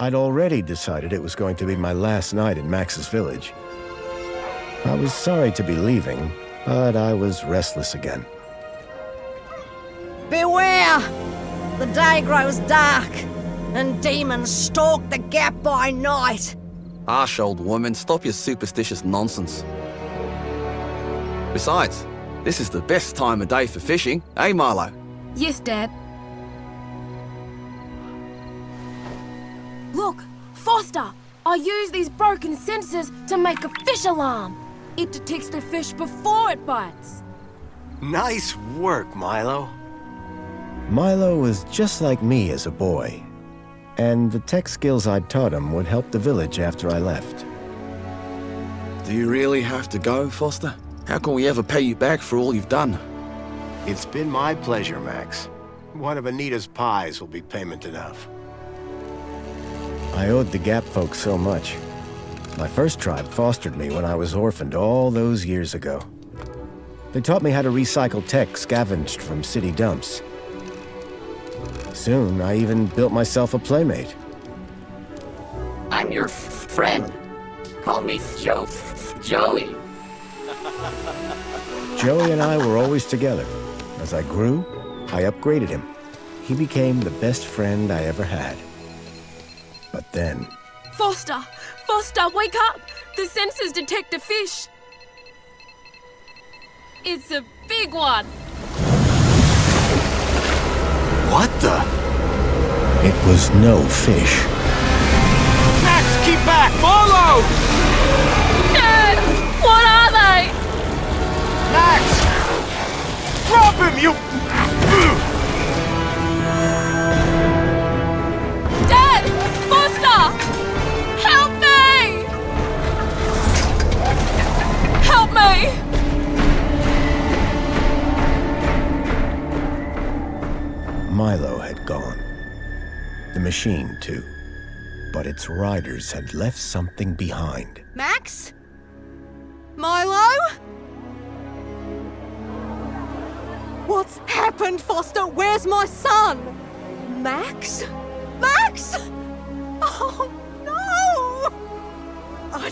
I'd already decided it was going to be my last night in Max's village. I was sorry to be leaving, but I was restless again. Beware! The day grows dark, and demons stalk the gap by night. Harsh old woman, stop your superstitious nonsense. Besides, this is the best time of day for fishing, eh, Milo? Yes, Dad. Look, Foster! I use these broken sensors to make a fish alarm. It detects the fish before it bites. Nice work, Milo. Milo was just like me as a boy, and the tech skills I'd taught him would help the village after I left. Do you really have to go, Foster? How can we ever pay you back for all you've done? It's been my pleasure, Max. One of Anita's pies will be payment enough. I owed the Gap folks so much. My first tribe fostered me when I was orphaned all those years ago. They taught me how to recycle tech scavenged from city dumps. Soon, I even built myself a playmate. I'm your friend. Call me Joey. Joey and I were always together. As I grew, I upgraded him. He became the best friend I ever had. But then... Foster! Foster, wake up! The sensors detect a fish. It's a big one. What the? It was no fish. Max, keep back! Milo! Dad! What are they? Max! Drop him, you... Dad! Foster! Help me! Help me! Milo had gone. The machine, too. But its riders had left something behind. Max? Milo? What's happened, Foster? Where's my son? Max? Max? Oh, no! I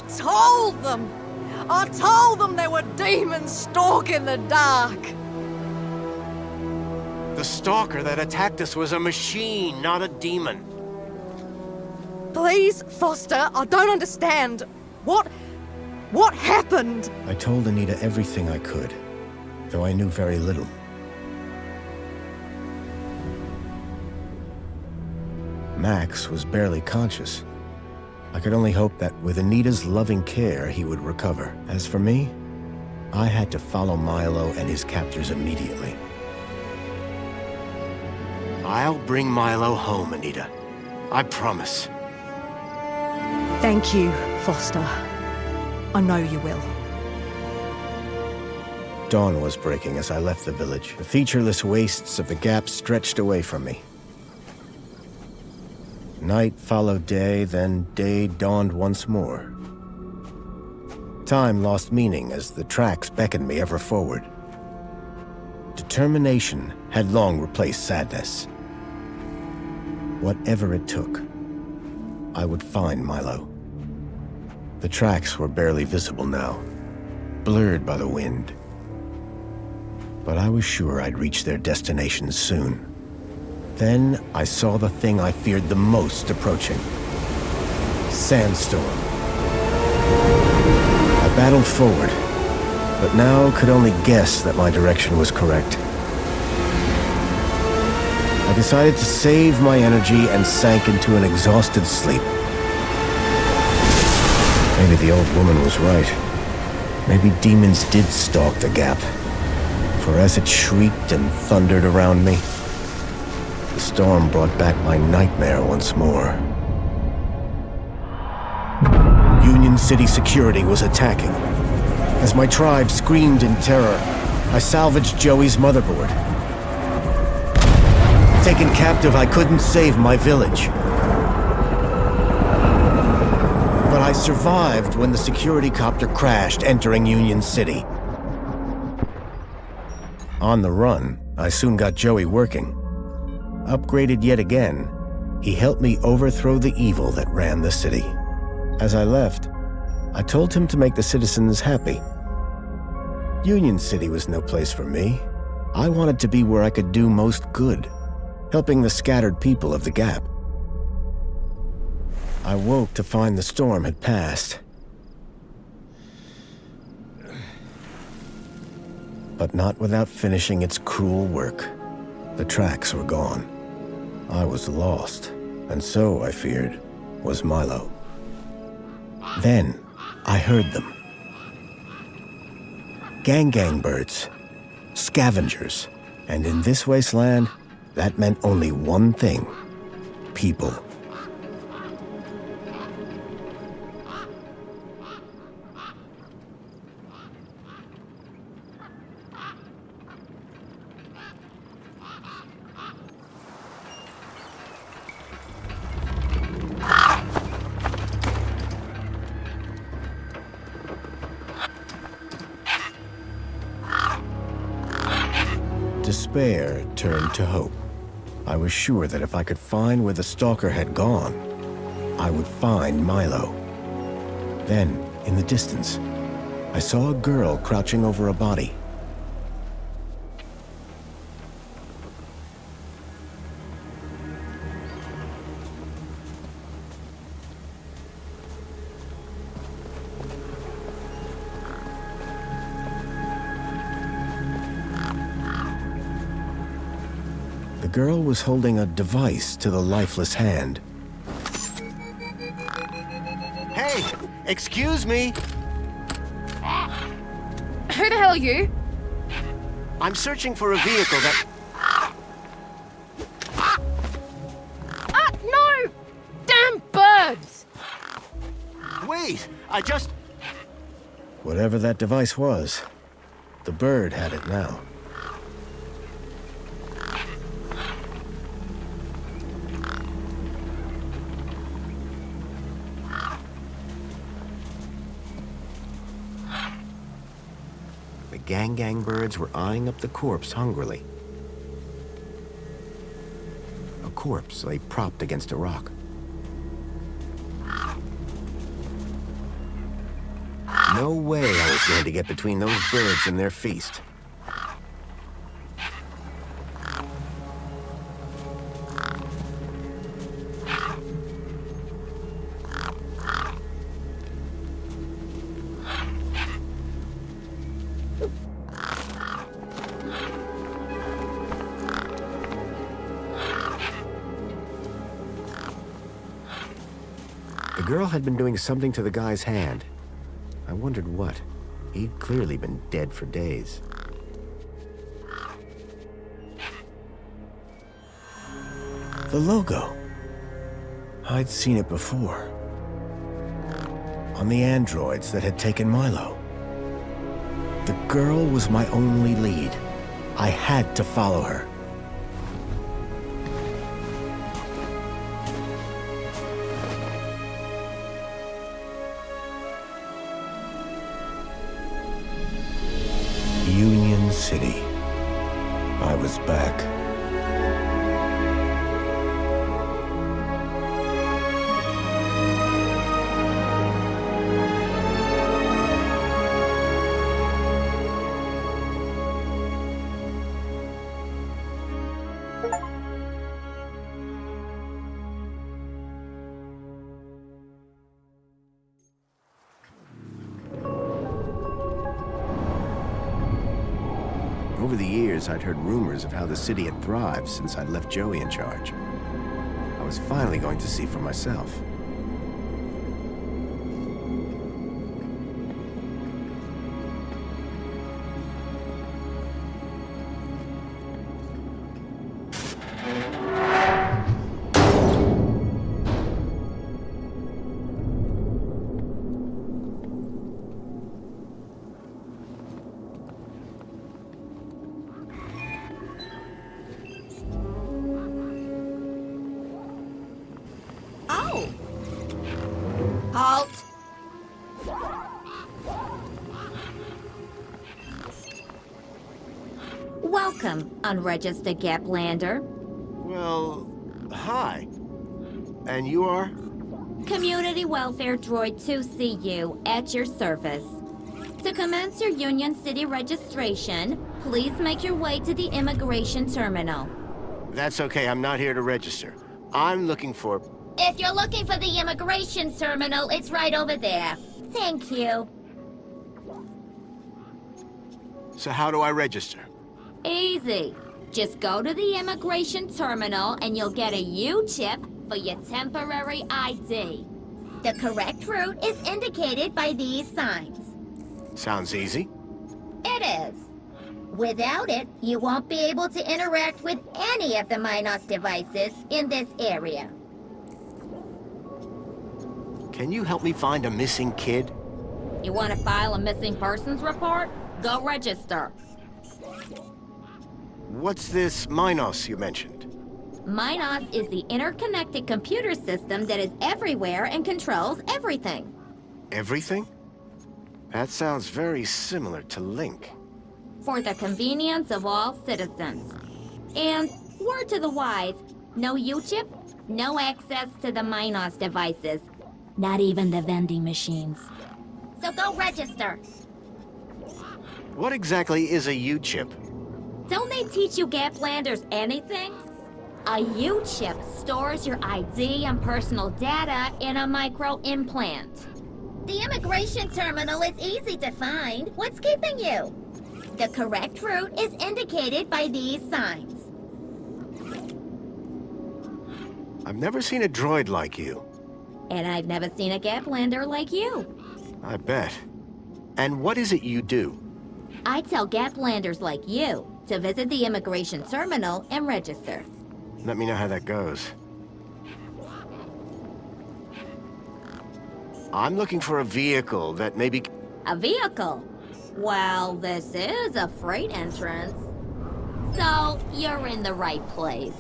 told them there were demons stalking the dark. The stalker that attacked us was a machine, not a demon. Please, Foster, I don't understand. What happened? I told Anita everything I could, though I knew very little. Max was barely conscious. I could only hope that with Anita's loving care, he would recover. As for me, I had to follow Milo and his captors immediately. I'll bring Milo home, Anita. I promise. Thank you, Foster. I know you will. Dawn was breaking as I left the village. The featureless wastes of the Gap stretched away from me. Night followed day, then day dawned once more. Time lost meaning as the tracks beckoned me ever forward. Determination had long replaced sadness. Whatever it took, I would find Milo. The tracks were barely visible now, blurred by the wind. But I was sure I'd reach their destination soon. Then I saw the thing I feared the most approaching. Sandstorm. I battled forward, but now could only guess that my direction was correct. I decided to save my energy and sank into an exhausted sleep. Maybe the old woman was right. Maybe demons did stalk the Gap. For as it shrieked and thundered around me, the storm brought back my nightmare once more. Union City security was attacking. As my tribe screamed in terror, I salvaged Joey's motherboard. Taken captive, I couldn't save my village. But I survived when the security copter crashed, entering Union City. On the run, I soon got Joey working. Upgraded yet again, He helped me overthrow the evil that ran the city. As I left, I told him to make the citizens happy. Union City was no place for me. I wanted to be where I could do most good, helping the scattered people of the Gap. I woke to find the storm had passed. But not without finishing its cruel work. The tracks were gone. I was lost, and so, I feared, was Milo. Then, I heard them. Gang birds, scavengers, and in this wasteland, that meant only one thing: people. Despair turned to hope. I was sure that if I could find where the stalker had gone, I would find Milo. Then, in the distance, I saw a girl crouching over a body. The girl was holding a device to the lifeless hand. Hey, excuse me. Who the hell are you? I'm searching for a vehicle that... Ah, no! Damn birds! Wait, I just... Whatever that device was, the bird had it now. The gang birds were eyeing up the corpse hungrily. A corpse lay propped against a rock. No way I was going to get between those birds and their feast. The girl had been doing something to the guy's hand. I wondered what. He'd clearly been dead for days. The logo. I'd seen it before. On the androids that had taken Milo. The girl was my only lead. I had to follow her. Union City. I was back. Over the years, I'd heard rumors of how the city had thrived since I'd left Joey in charge. I was finally going to see for myself. Halt! Welcome, unregistered Gaplander. Well, hi. And you are? Community Welfare Droid 2CU at your service. To commence your Union City registration, please make your way to the immigration terminal. That's okay, I'm not here to register. I'm looking for... If you're looking for the immigration terminal, it's right over there. Thank you. So how do I register? Easy. Just go to the immigration terminal and you'll get a U-chip for your temporary ID. The correct route is indicated by these signs. Sounds easy. It is. Without it, you won't be able to interact with any of the Minos devices in this area. Can you help me find a missing kid? You want to file a missing persons report? Go register. What's this Minos you mentioned? Minos is the interconnected computer system that is everywhere and controls everything. Everything? That sounds very similar to Link. For the convenience of all citizens. And, word to the wise, no U-chip, no access to the Minos devices. Not even the vending machines. So go register. What exactly is a U-chip? Don't they teach you Gaplanders anything? A U-chip stores your ID and personal data in a micro-implant. The immigration terminal is easy to find. What's keeping you? The correct route is indicated by these signs. I've never seen a droid like you. And I've never seen a Gaplander like you. I bet. And what is it you do? I tell Gaplanders like you to visit the immigration terminal and register. Let me know how that goes. I'm looking for a vehicle that maybe... A vehicle? Well, this is a freight entrance. So, you're in the right place.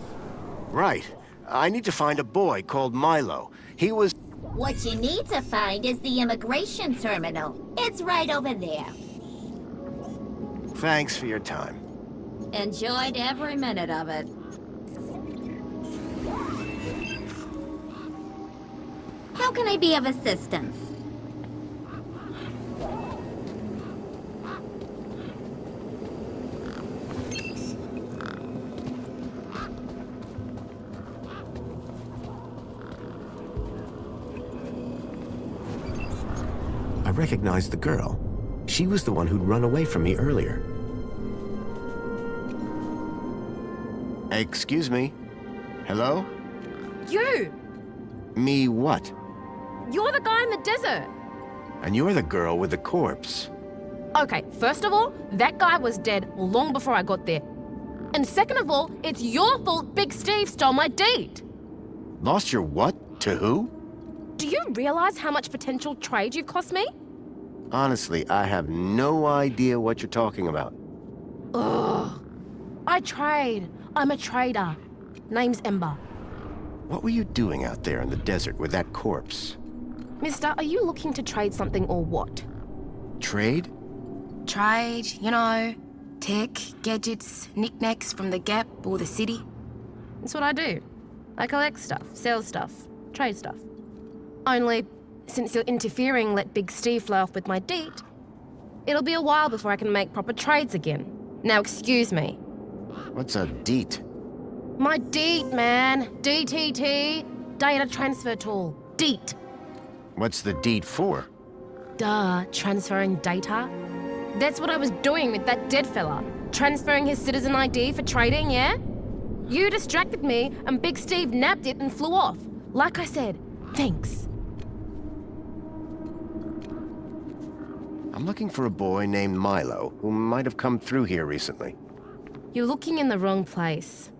Right. I need to find a boy called Milo. He was... What you need to find is the immigration terminal. It's right over there. Thanks for your time. Enjoyed every minute of it. How can I be of assistance? I recognized the girl. She was the one who'd run away from me earlier. Excuse me? Hello? You! Me what? You're the guy in the desert! And you're the girl with the corpse. Okay, first of all, that guy was dead long before I got there. And second of all, it's your fault Big Steve stole my date! Lost your what? To who? Do you realize how much potential trade you've cost me? Honestly, I have no idea what you're talking about. Ugh. I trade. I'm a trader. Name's Ember. What were you doing out there in the desert with that corpse? Mister, are you looking to trade something or what? Trade? Trade, you know, tech, gadgets, knickknacks from the Gap or the city. That's what I do. I collect stuff, sell stuff, trade stuff. Only, since you're interfering, let Big Steve fly off with my deet, it'll be a while before I can make proper trades again. Now excuse me. What's a deet? My deet, man. DTT. Data transfer tool. Deet. What's the deet for? Duh, transferring data. That's what I was doing with that dead fella. Transferring his citizen ID for trading, yeah? You distracted me and Big Steve nabbed it and flew off. Like I said, thanks. I'm looking for a boy named Milo, who might have come through here recently. You're looking in the wrong place.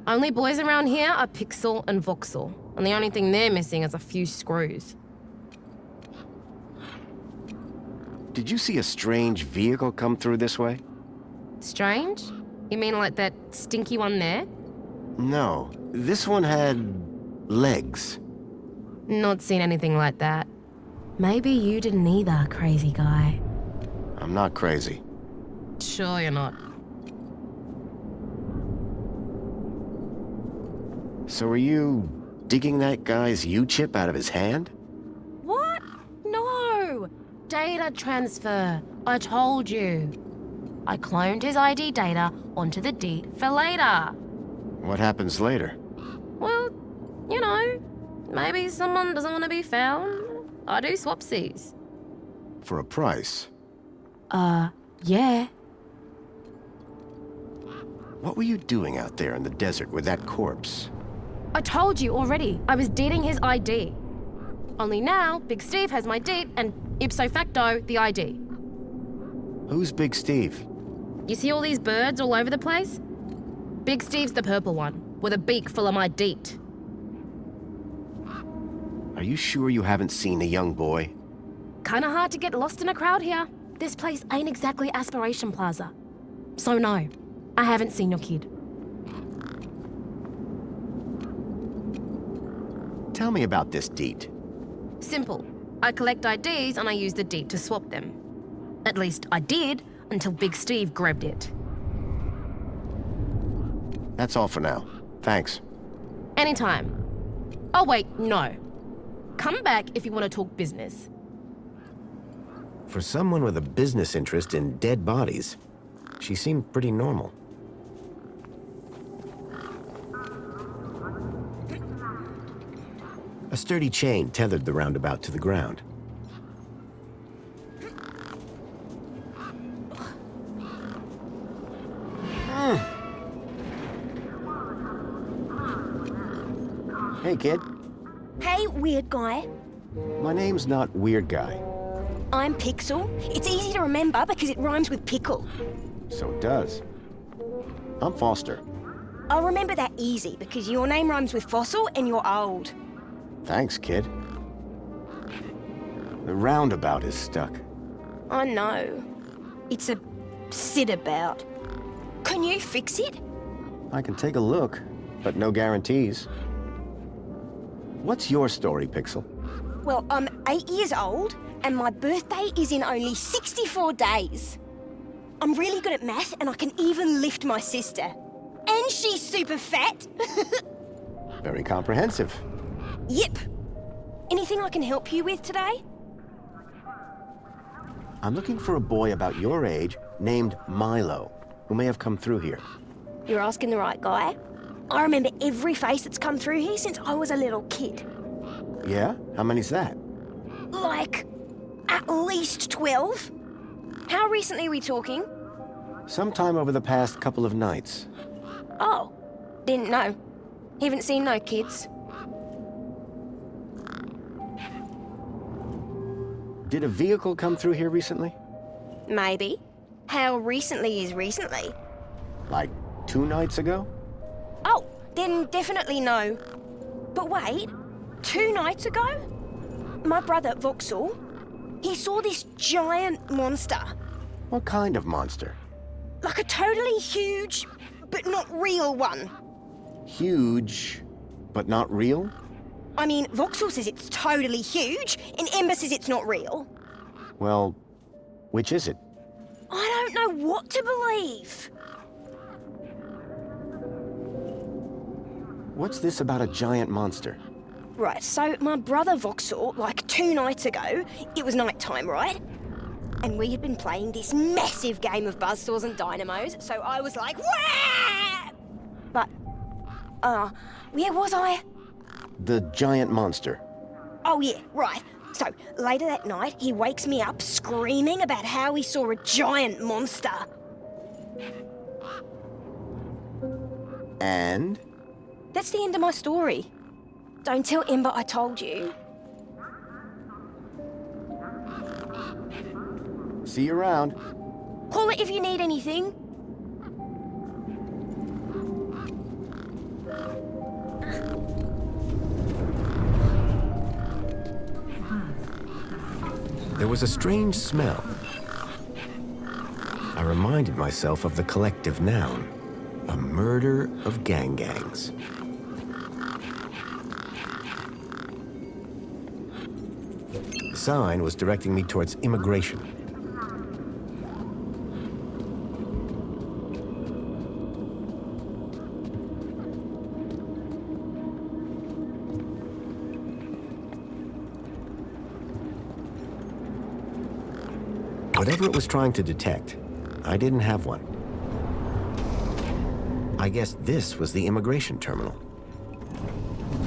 Only boys around here are Pixel and Voxel, and the only thing they're missing is a few screws. Did you see a strange vehicle come through this way? Strange? You mean like that stinky one there? No, this one had legs. Not seen anything like that. Maybe you didn't either, crazy guy. I'm not crazy. Sure you're not. So are you digging that guy's U-chip out of his hand? What? No! Data transfer. I told you. I cloned his ID data onto the deed for later. What happens later? Well, you know, maybe someone doesn't want to be found. I do swapsies. For a price. Yeah. What were you doing out there in the desert with that corpse? I told you already. I was deeding his ID. Only now, Big Steve has my deed and ipso facto, the ID. Who's Big Steve? You see all these birds all over the place? Big Steve's the purple one, with a beak full of my deed. Are you sure you haven't seen a young boy? Kinda hard to get lost in a crowd here. This place ain't exactly Aspiration Plaza. So no, I haven't seen your kid. Tell me about this deed. Simple. I collect IDs and I use the deed to swap them. At least I did, until Big Steve grabbed it. That's all for now. Thanks. Anytime. Oh wait, no. Come back if you want to talk business. For someone with a business interest in dead bodies, she seemed pretty normal. A sturdy chain tethered the roundabout to the ground. Hey, kid. Hey, weird guy. My name's not Weird Guy. I'm Pixel. It's easy to remember because it rhymes with pickle. So it does. I'm Foster. I'll remember that easy because your name rhymes with fossil and you're old. Thanks, kid. The roundabout is stuck. I know. It's a sit about. Can you fix it? I can take a look, but no guarantees. What's your story, Pixel? Well, I'm 8 years old and my birthday is in only 64 days. I'm really good at math and I can even lift my sister. And she's super fat. Very comprehensive. Yep. Anything I can help you with today? I'm looking for a boy about your age named Milo, who may have come through here. You're asking the right guy. I remember every face that's come through here since I was a little kid. Yeah? How many's that? Like, at least 12. How recently are we talking? Sometime over the past couple of nights. Oh, didn't know. Haven't seen no kids. Did a vehicle come through here recently? Maybe. How recently is recently? Like 2 nights ago? Oh, then definitely no. But wait, 2 nights ago? My brother, Vauxhall, he saw this giant monster. What kind of monster? Like a totally huge, but not real one. Huge, but not real? I mean, Vauxhall says it's totally huge, and Ember says it's not real. Well, which is it? I don't know what to believe. What's this about a giant monster? Right, so my brother Vauxhall, like 2 nights ago, it was night time, right? And we had been playing this massive game of buzzsaws and dynamos, so I was like, wah! But, where was I? The giant monster. Oh yeah, right. So, later that night, he wakes me up screaming about how he saw a giant monster. And? That's the end of my story. Don't tell Ember I told you. See you around. Call it if you need anything. There was a strange smell. I reminded myself of the collective noun, a murder of gangs. The sign was directing me towards immigration. Whatever it was trying to detect, I didn't have one. I guess this was the immigration terminal.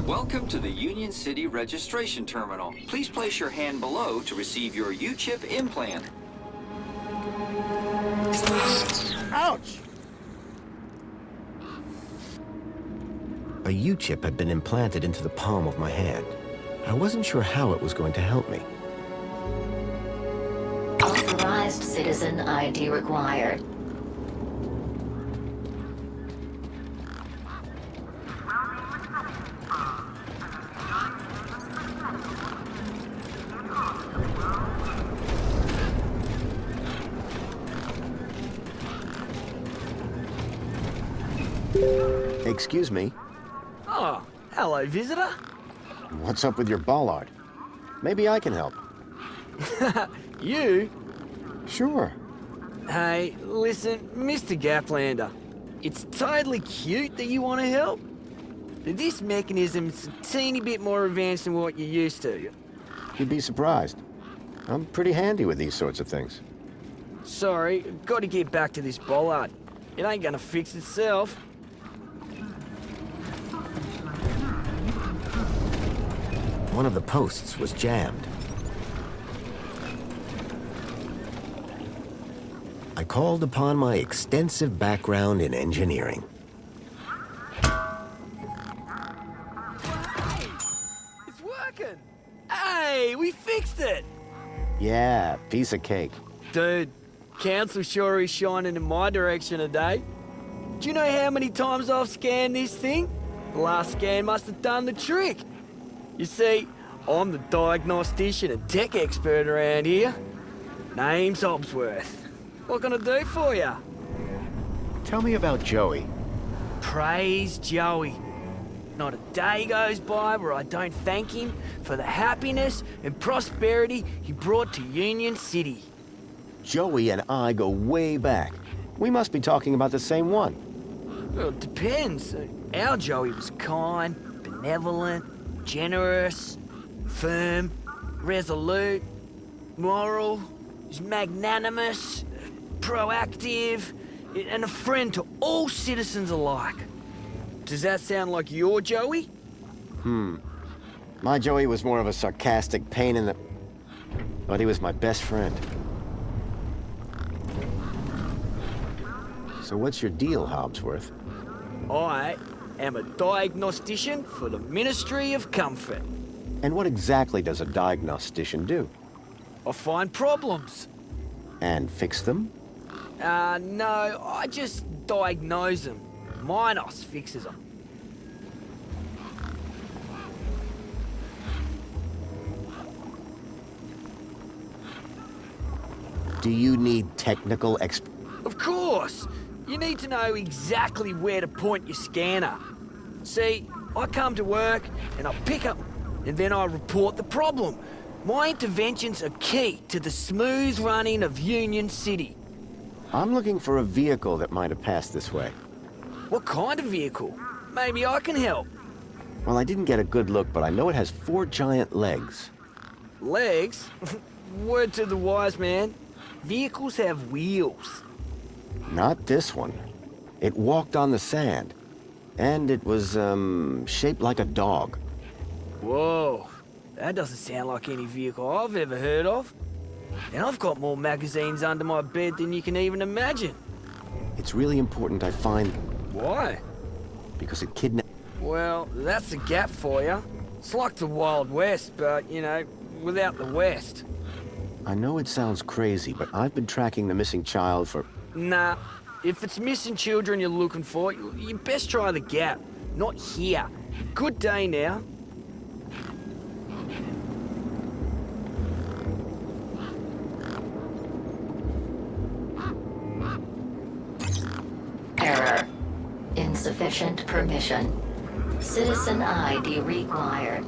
Welcome to the Union City Registration Terminal. Please place your hand below to receive your U-chip implant. Ouch! A U-chip had been implanted into the palm of my hand. I wasn't sure how it was going to help me. Authorized citizen ID required. Excuse me, Oh, hello, visitor. what's up with your bollard? Maybe I can help. You? Sure. Hey, listen, Mr. Gaplander. It's totally cute that you want to help. But this mechanism's a teeny bit more advanced than what you're used to. You'd be surprised. I'm pretty handy with these sorts of things. Sorry, got to get back to this bollard. It ain't gonna fix itself. One of the posts was jammed. I called upon my extensive background in engineering. It's working! Hey, we fixed it! Yeah, piece of cake. Dude, council sure is shining in my direction today. Do you know how many times I've scanned this thing? The last scan must have done the trick. You see, I'm the diagnostician and tech expert around here. Name's Hobsworth. What can I do for you? Tell me about Joey. Praise Joey. Not a day goes by where I don't thank him for the happiness and prosperity he brought to Union City. Joey and I go way back. We must be talking about the same one. Well, it depends. Our Joey was kind, benevolent, generous, firm, resolute, moral, he's magnanimous, proactive, and a friend to all citizens alike. Does that sound like your Joey? My Joey was more of a sarcastic pain in the... But he was my best friend. So what's your deal, Hobsworth? I am a diagnostician for the Ministry of Comfort. And what exactly does a diagnostician do? I find problems. And fix them? No, I just diagnose them. Minos fixes them. Do you need technical Of course! You need to know exactly where to point your scanner. See, I come to work and I pick up and then I report the problem. My interventions are key to the smooth running of Union City. I'm looking for a vehicle that might have passed this way. What kind of vehicle? Maybe I can help. Well, I didn't get a good look, but I know it has 4 giant legs. Legs? Word to the wise man. Vehicles have wheels. Not this one. It walked on the sand. And it was, shaped like a dog. Whoa, that doesn't sound like any vehicle I've ever heard of. And I've got more magazines under my bed than you can even imagine. It's really important I find... Why? Because it kidnapped... Well, that's the Gap for you. It's like the Wild West, but, you know, without the West. I know it sounds crazy, but I've been tracking the missing child for... Nah, if it's missing children you're looking for, you best try the Gap. Not here. Good day now. Error. Insufficient permission. Citizen ID required.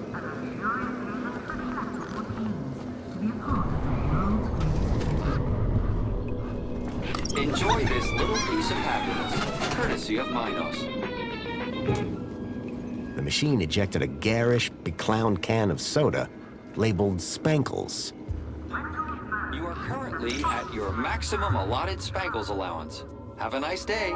Enjoy this little piece of happiness, courtesy of Minos. The machine ejected a garish, beclowned can of soda labeled Spankles. You are currently at your maximum allotted Spangles allowance. Have a nice day.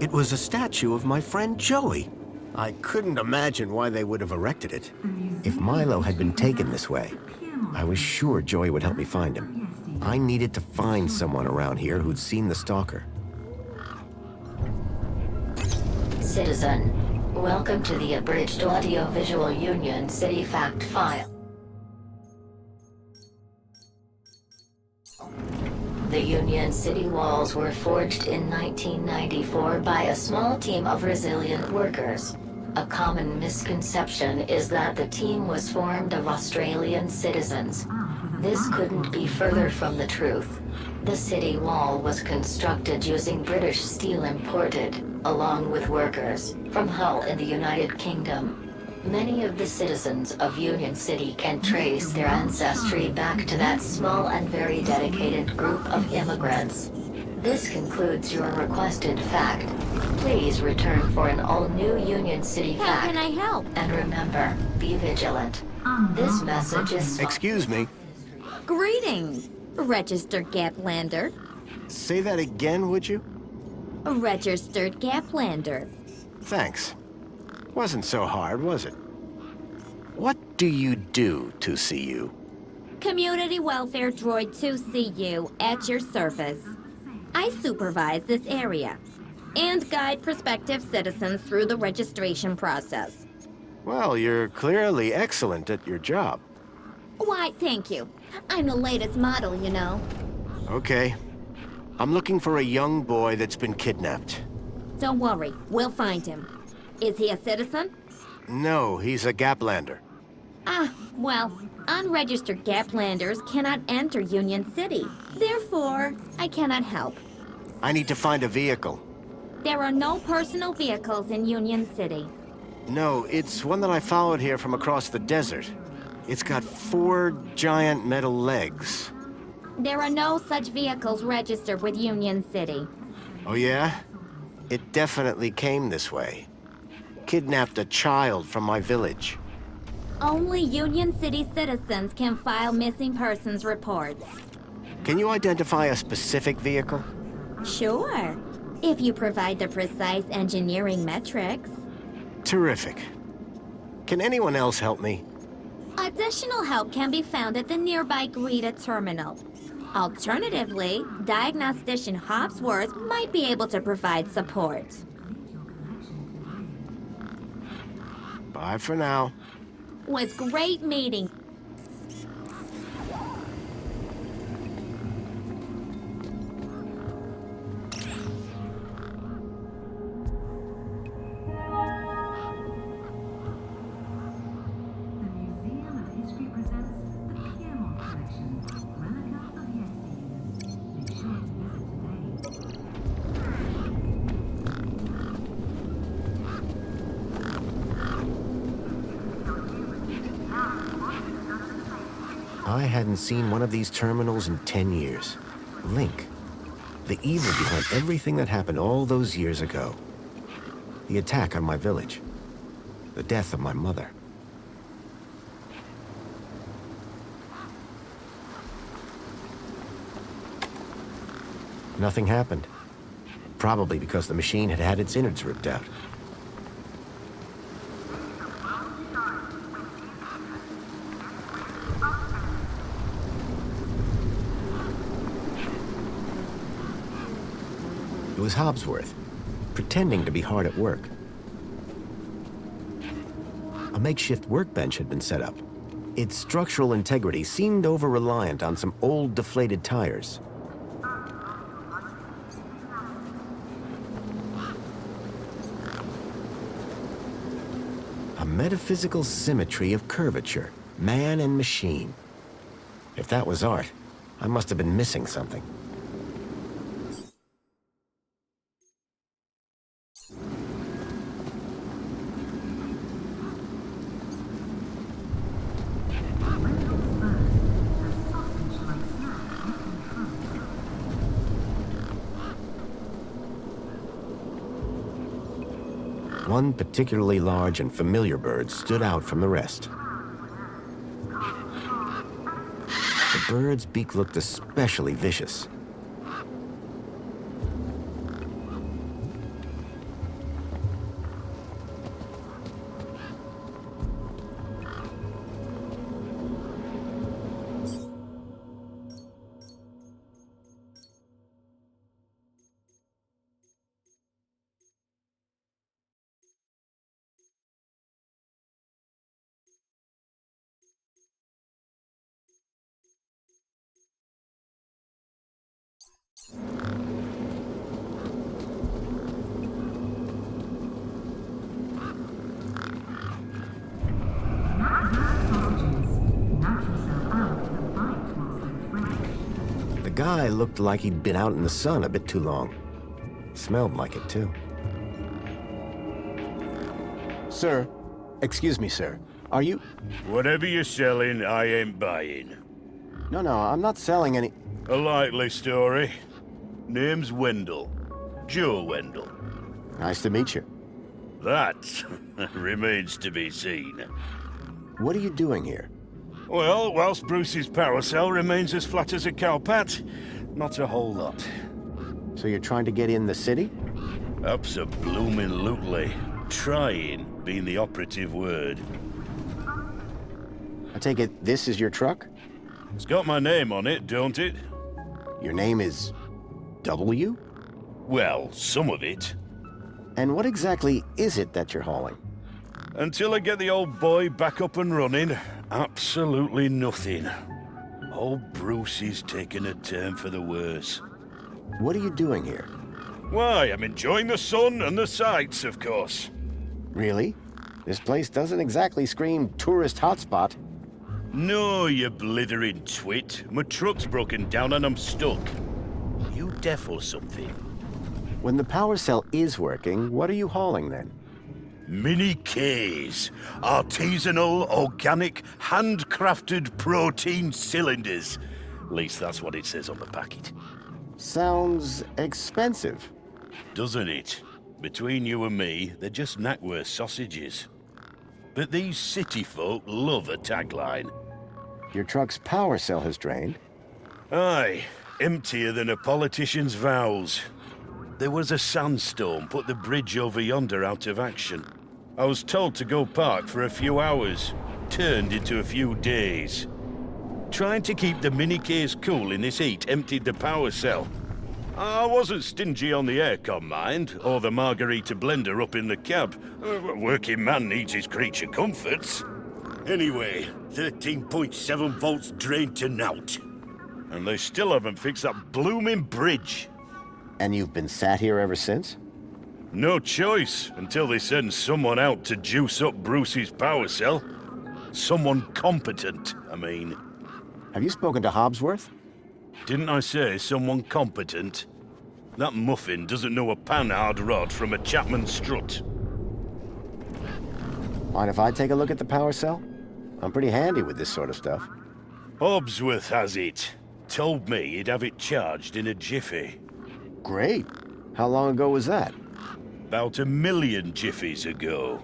It was a statue of my friend Joey. I couldn't imagine why they would have erected it. If Milo had been taken this way, I was sure Joey would help me find him. I needed to find someone around here who'd seen the stalker. Citizen, welcome to the Abridged Audiovisual Union City Fact File. The Union City walls were forged in 1994 by a small team of resilient workers. A common misconception is that the team was formed of Australian citizens. This couldn't be further from the truth. The city wall was constructed using British steel imported, along with workers, from Hull in the United Kingdom. Many of the citizens of Union City can trace their ancestry back to that small and very dedicated group of immigrants. This concludes your requested fact. Please return for an all-new Union City fact. How can I help? And remember, be vigilant. This message is... Excuse me. Greetings, registered Gaplander. Say that again, would you? Registered Gaplander. Thanks. Wasn't so hard, was it? What do you do, 2CU? Community Welfare Droid 2CU at your service. I supervise this area and guide prospective citizens through the registration process. Well, you're clearly excellent at your job. Why, thank you. I'm the latest model, you know. Okay. I'm looking for a young boy that's been kidnapped. Don't worry, we'll find him. Is he a citizen? No, he's a Gaplander. Ah, well, unregistered Gaplanders cannot enter Union City. Therefore, I cannot help. I need to find a vehicle. There are no personal vehicles in Union City. No, it's one that I followed here from across the desert. It's got 4 giant metal legs. There are no such vehicles registered with Union City. Oh yeah? It definitely came this way. Kidnapped a child from my village. Only Union City citizens can file missing persons reports. Can you identify a specific vehicle? Sure, if you provide the precise engineering metrics. Terrific. Can anyone else help me? Additional help can be found at the nearby Greta terminal. Alternatively, Diagnostician Hopsworth might be able to provide support. Bye for now. Was great meeting. I hadn't seen one of these terminals in 10 years. Link. The evil behind everything that happened all those years ago. The attack on my village. The death of my mother. Nothing happened. Probably because the machine had had its innards ripped out. It was Hobsworth, pretending to be hard at work. A makeshift workbench had been set up. Its structural integrity seemed over-reliant on some old, deflated tires. A metaphysical symmetry of curvature, man and machine. If that was art, I must have been missing something. One particularly large and familiar bird stood out from the rest. The bird's beak looked especially vicious. The guy looked like he'd been out in the sun a bit too long. Smelled like it, too. Sir, excuse me, sir. Are you... Whatever you're selling, I ain't buying. No, I'm not selling any... A likely story. Name's Wendell. Joe Wendell. Nice to meet you. That remains to be seen. What are you doing here? Well, whilst Bruce's power cell remains as flat as a cowpat, not a whole lot. So you're trying to get in the city? Abso-bloomin' trying being the operative word. I take it this is your truck? It's got my name on it, don't it? Your name is... W? Well, some of it. And what exactly is it that you're hauling? Until I get the old boy back up and running, absolutely nothing. Old Bruce is taking a turn for the worse. What are you doing here? Why, I'm enjoying the sun and the sights, of course. Really? This place doesn't exactly scream tourist hotspot. No, you blithering twit. My truck's broken down and I'm stuck. You deaf or something? When the power cell is working, what are you hauling then? Mini K's. Artisanal, organic, handcrafted protein cylinders. At least that's what it says on the packet. Sounds expensive. Doesn't it? Between you and me, they're just Knackwurst sausages. But these city folk love a tagline. Your truck's power cell has drained. Aye, emptier than a politician's vows. There was a sandstorm put the bridge over yonder out of action. I was told to go park for a few hours. Turned into a few days. Trying to keep the mini-case cool in this heat emptied the power cell. I wasn't stingy on the aircon, mind, or the margarita blender up in the cab. A working man needs his creature comforts. Anyway, 13.7 volts drained to naught. And they still haven't fixed that blooming bridge. And you've been sat here ever since? No choice, until they send someone out to juice up Bruce's power cell. Someone competent, I mean. Have you spoken to Hobsworth? Didn't I say someone competent? That muffin doesn't know a panhard rod from a Chapman strut. Mind if I take a look at the power cell? I'm pretty handy with this sort of stuff. Hobsworth has it. Told me he'd have it charged in a jiffy. Great. How long ago was that? About 1 million jiffies ago.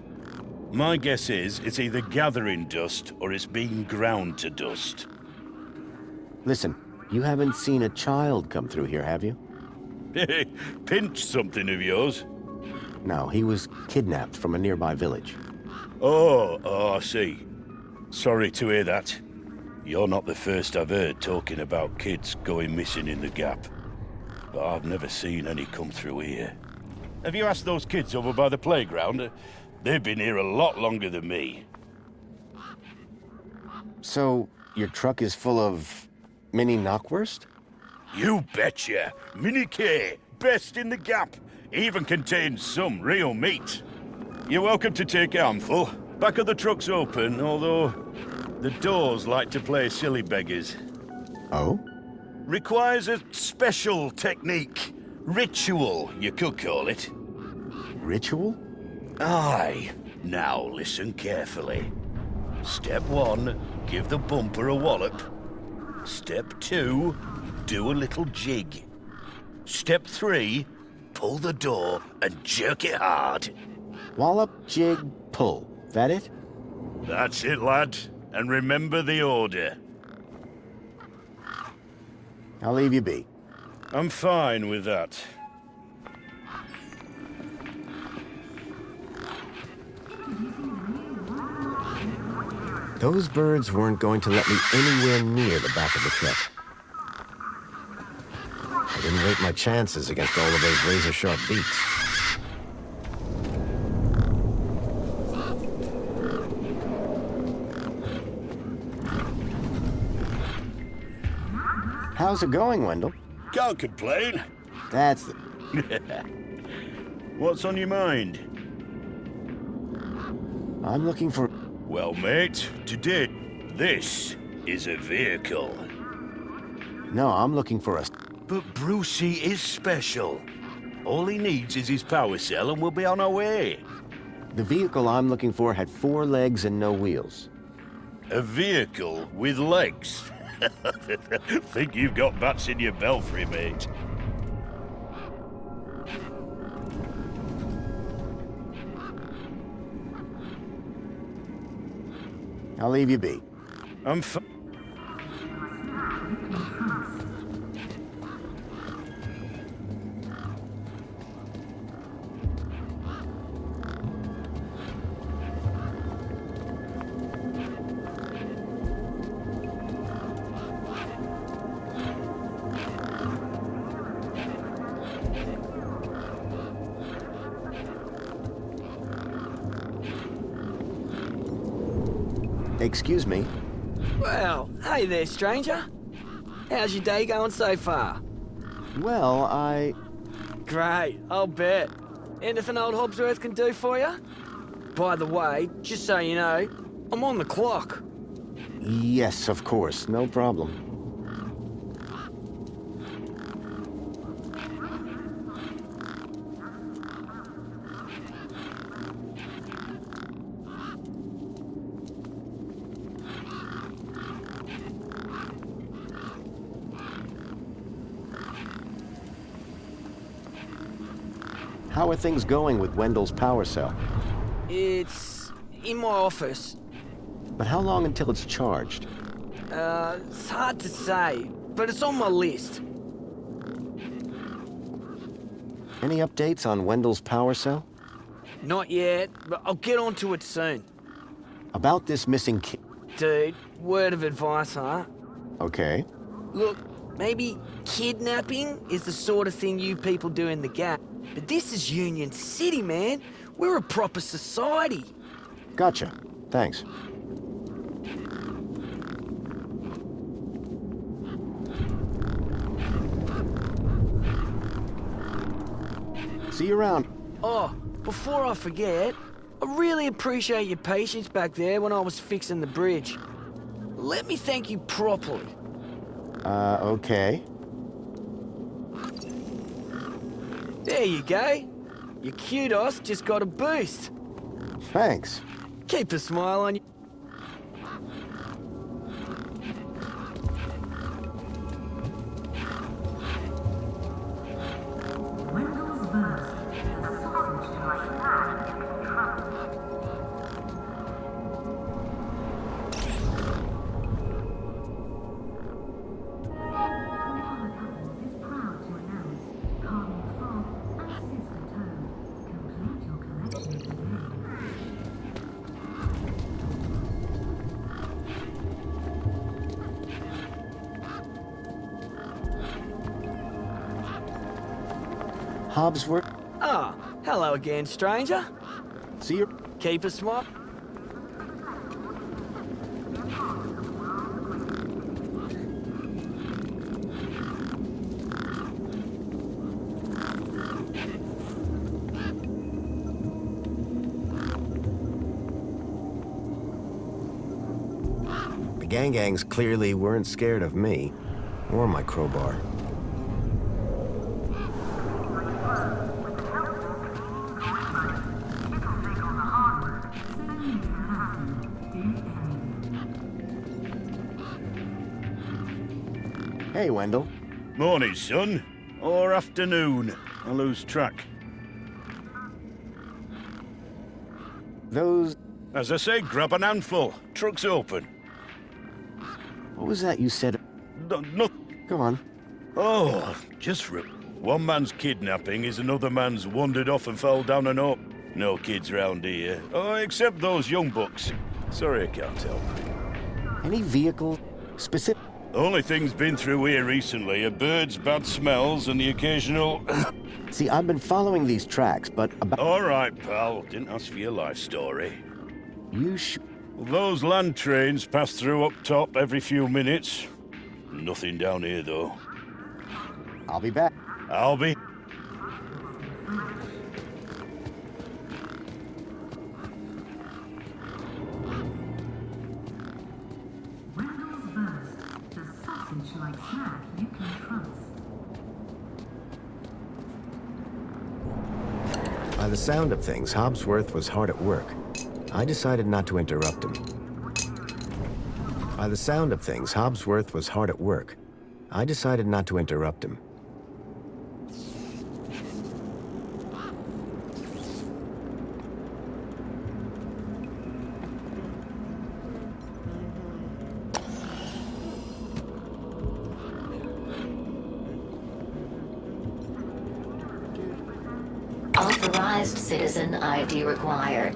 My guess is it's either gathering dust or it's being ground to dust. Listen, you haven't seen a child come through here, have you? Pinch something of yours? No, he was kidnapped from a nearby village. Oh, I see. Sorry to hear that. You're not the first I've heard talking about kids going missing in the Gap. but I've never seen any come through here. Have you asked those kids over by the playground? They've been here a lot longer than me. So, your truck is full of mini knockwurst? You betcha! Mini K, best in the Gap. Even contains some real meat. You're welcome to take a handful. Back of the truck's open, although the doors like to play silly beggars. Oh? Requires a special technique. Ritual, you could call it. Ritual? Aye. Now listen carefully. Step 1, give the bumper a wallop. Step 2, do a little jig. Step 3, pull the door and jerk it hard. Wallop, jig, pull. That it? That's it, lad. And remember the order. I'll leave you be. I'm fine with that. Those birds weren't going to let me anywhere near the back of the truck. I didn't rate my chances against all of those razor-sharp beaks. How's it going, Wendell? Can't complain. That's the... What's on your mind? I'm looking for... Well, mate, today, this is a vehicle. No, I'm looking for a... But Brucey is special. All he needs is his power cell and we'll be on our way. The vehicle I'm looking for had 4 legs and no wheels. A vehicle with legs? Think you've got bats in your belfry, mate. I'll leave you be. I'm Excuse me. Well, hey there, stranger. How's your day going so far? Well, Great, I'll bet. Anything old Hobsworth can do for you? By the way, just so you know, I'm on the clock. Yes, of course. No problem. How are things going with Wendell's power cell? It's in my office. But how long until it's charged? It's hard to say, but it's on my list. Any updates on Wendell's power cell? Not yet, but I'll get onto it soon. About this missing kid. Dude, word of advice, huh? Okay. Look, maybe kidnapping is the sort of thing you people do in the Gap. But this is Union City, man. We're a proper society. Gotcha. Thanks. See you around. Oh, before I forget, I really appreciate your patience back there when I was fixing the bridge. Let me thank you properly. Okay. There you go. Your kudos just got a boost. Thanks. Keep a smile on you. Hobbsworth? Ah, hello again, stranger. See you. Keep a smile. The gangs clearly weren't scared of me, or my crowbar. Hey, Wendell. Morning, son. Or afternoon. I lose track. Those... As I say, grab an handful. Truck's open. What was that you said? No. Go on. Oh, just one man's kidnapping is another man's wandered off and fell down an up. No kids round here. Oh, except those young bucks. Sorry I can't help. Any vehicle specific? Only things been through here recently are birds, bad smells, and the occasional... See, I've been following these tracks, but about... All right, pal. Didn't ask for your life story. You Those land trains pass through up top every few minutes. Nothing down here, though. I'll be back. I'll be... By the sound of things, Hobbsworth was hard at work. I decided not to interrupt him. By the sound of things, Hobbsworth was hard at work. I decided not to interrupt him. Authorized citizen ID required.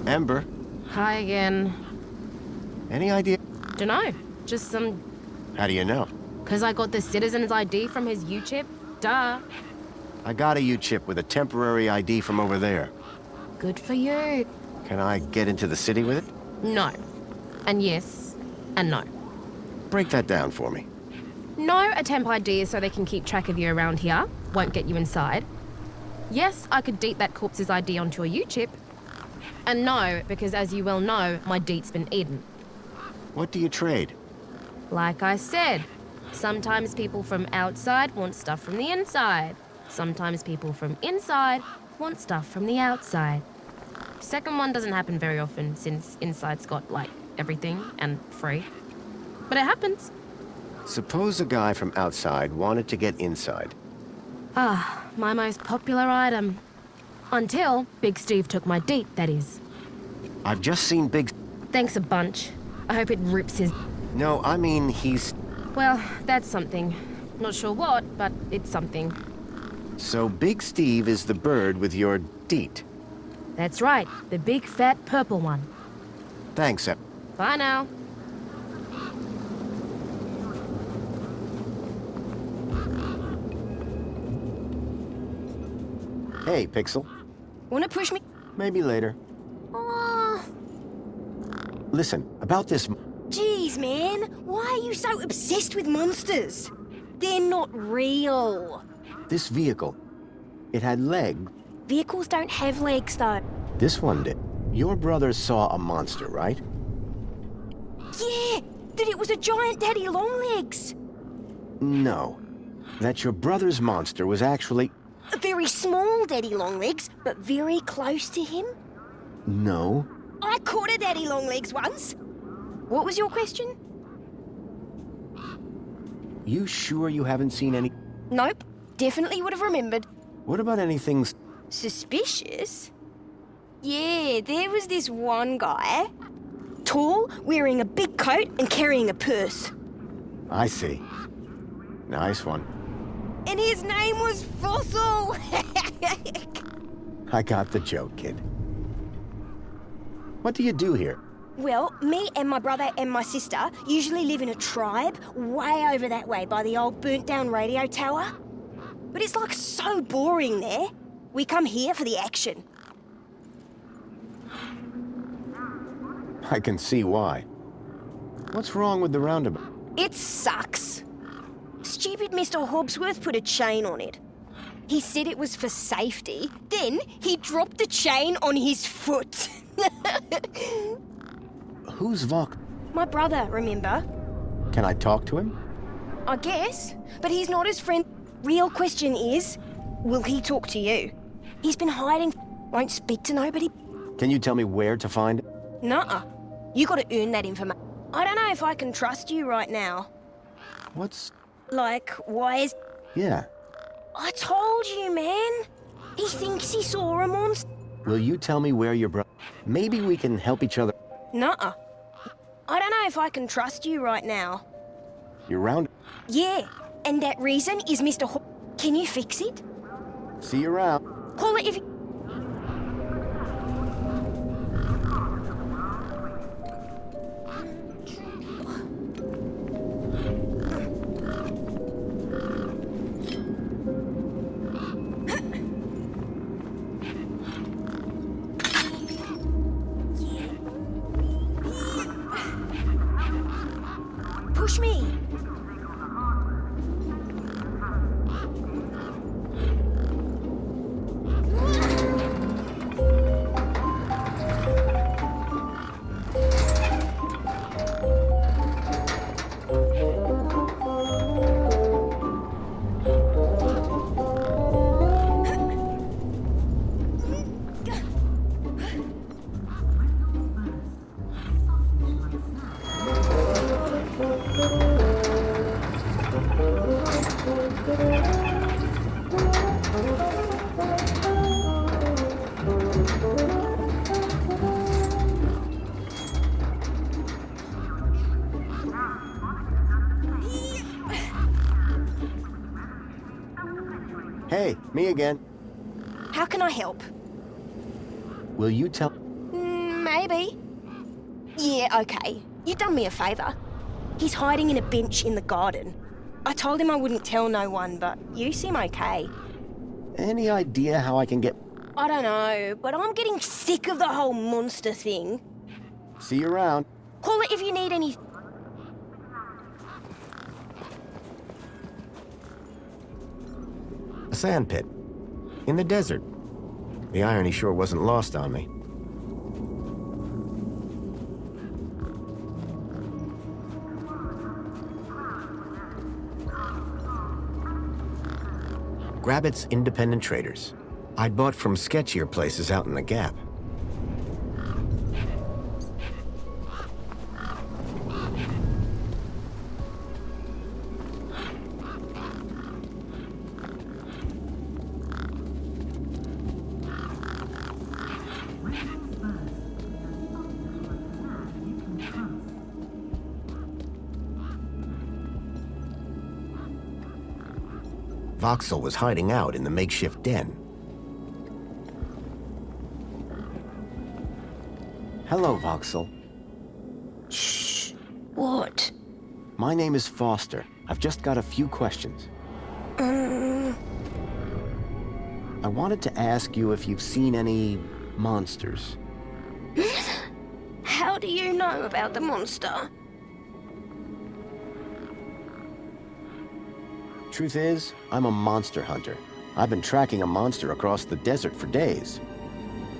Ember, Hi again. any idea? Dunno. Just some... How do you know? 'Cause I got the citizen's ID from his U-chip. Duh. I got a U-chip with a temporary ID from over there. Good for you. Can I get into the city with it? No. And yes. And no. Break that down for me. No, a temp ID is so they can keep track of you around here. Won't get you inside. Yes, I could deet that corpse's ID onto a U-chip. And no, because as you well know, my deet's been eaten. What do you trade? Like I said, sometimes people from outside want stuff from the inside. Sometimes people from inside want stuff from the outside. Second one doesn't happen very often since inside's got, like, everything and free. But it happens. Suppose a guy from outside wanted to get inside. Ah, my most popular item. Until Big Steve took my deet, that is. I've just seen Big... Thanks a bunch. I hope it rips his... No, I mean, he's... Well, that's something. Not sure what, but it's something. So Big Steve is the bird with your deet. That's right, the big fat purple one. Thanks, Em. Bye now. Hey, Pixel. Wanna push me? Maybe later. Listen, about this... Jeez, man. Why are you so obsessed with monsters? They're not real. This vehicle, it had legs. Vehicles don't have legs, though. This one did. Your brother saw a monster, right? Yeah, that it was a giant daddy longlegs. No. That your brother's monster was actually... A very small daddy longlegs, but very close to him. No. I caught a daddy longlegs once. What was your question? You sure you haven't seen any... Nope. Definitely would have remembered. What about anything... Suspicious? Yeah, there was this one guy. tall, wearing a big coat and carrying a purse. I see. Nice one. And his name was Fossil! I got the joke, kid. What do you do here? Well, me and my brother and my sister usually live in a tribe way over that way by the old burnt-down radio tower. But it's like so boring there. We come here for the action. I can see why. What's wrong with the roundabout? It sucks. Stupid Mr. Hobbsworth put a chain on it. He said it was for safety. Then he dropped the chain on his foot. Who's Vox? My brother, remember? Can I talk to him? I guess, but he's not his friend. Real question is, will he talk to you? He's been hiding, won't speak to nobody. Can you tell me where to find him? Nuh-uh. You gotta earn that information. I don't know if I can trust you right now. What's... Like, why is... Yeah. I told you, man. He thinks he saw a monster. Will you tell me where your brother... Maybe we can help each other. Nuh-uh. I don't know if I can trust you right now. You're round... Yeah, and that reason is Mr. Can you fix it? See you around. Call it if you... Push me! Hey, me again. How can I help? Will you tell... Maybe. Yeah, okay. You done me a favour. He's hiding in a bench in the garden. I told him I wouldn't tell no one, but you seem okay. Any idea how I can get... I don't know, but I'm getting sick of the whole monster thing. See you around. Call it if you need any... A sand pit. In the desert. The irony sure wasn't lost on me. Grabbit's Independent Traders. I'd bought from sketchier places out in the Gap. Voxel was hiding out in the makeshift den. Hello, Voxel. Shh. What? My name is Foster. I've just got a few questions. I wanted to ask you if you've seen any monsters. How do you know about the monster? Truth is, I'm a monster hunter. I've been tracking a monster across the desert for days.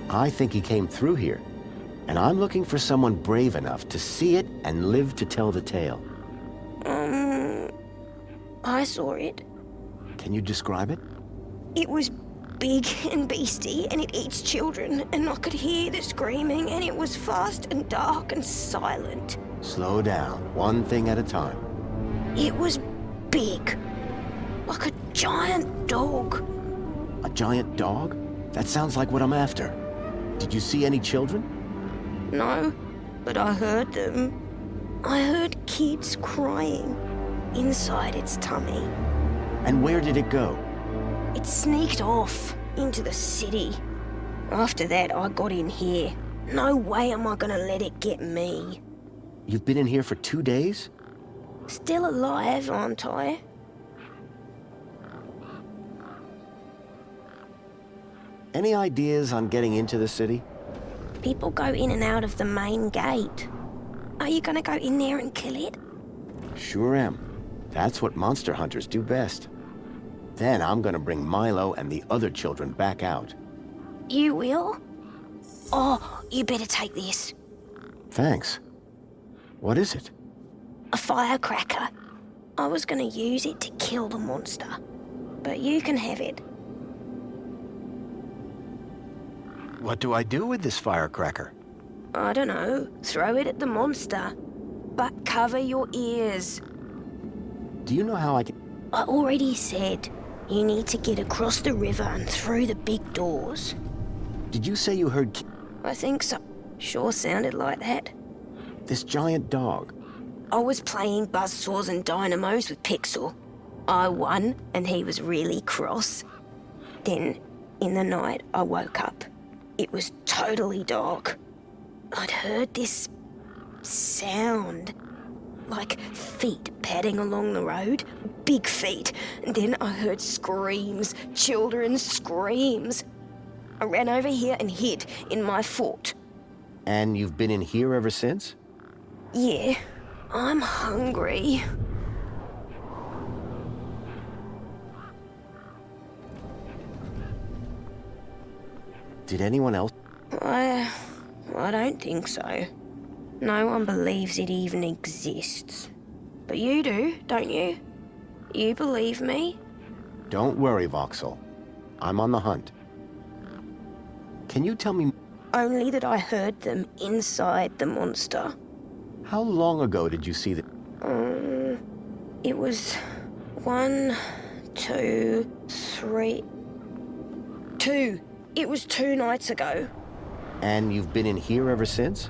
I think he came through here, and I'm looking for someone brave enough to see it and live to tell the tale. I saw it. Can you describe it? It was big and beastie, and it eats children, and I could hear the screaming, and it was fast and dark and silent. Slow down, one thing at a time. It was big. Like a giant dog. A giant dog? That sounds like what I'm after. Did you see any children? No. but I heard them. I heard kids crying inside its tummy. And where did it go? It sneaked off into the city. After that, I got in here. No way am I gonna let it get me. You've been in here for 2 days? Still alive, aren't I? Any ideas on getting into the city? People go in and out of the main gate. Are you gonna go in there and kill it? Sure am. That's what monster hunters do best. Then I'm gonna bring Milo and the other children back out. You will? Oh, you better take this. Thanks. What is it? A firecracker. I was gonna use it to kill the monster, but you can have it. What do I do with this firecracker? I don't know. Throw it at the monster. But cover your ears. Do you know how I can... I already said you need to get across the river and through the big doors. Did you say you heard... I think so. Sure sounded like that. This giant dog? I was playing buzzsaws and dynamos with Pixel. I won, and he was really cross. Then, in the night, I woke up. It was totally dark. I'd heard this sound, like feet padding along the road, big feet. And then I heard screams, children's screams. I ran over here and hid in my fort. And you've been in here ever since? Yeah, I'm hungry. Did anyone else? I don't think so. No one believes it even exists. But you do, don't you? You believe me? Don't worry, Voxel. I'm on the hunt. Can you tell me... Only that I heard them inside the monster. How long ago did you see the... It was 1, 2, 3... 2. It was 2 nights ago. And you've been in here ever since?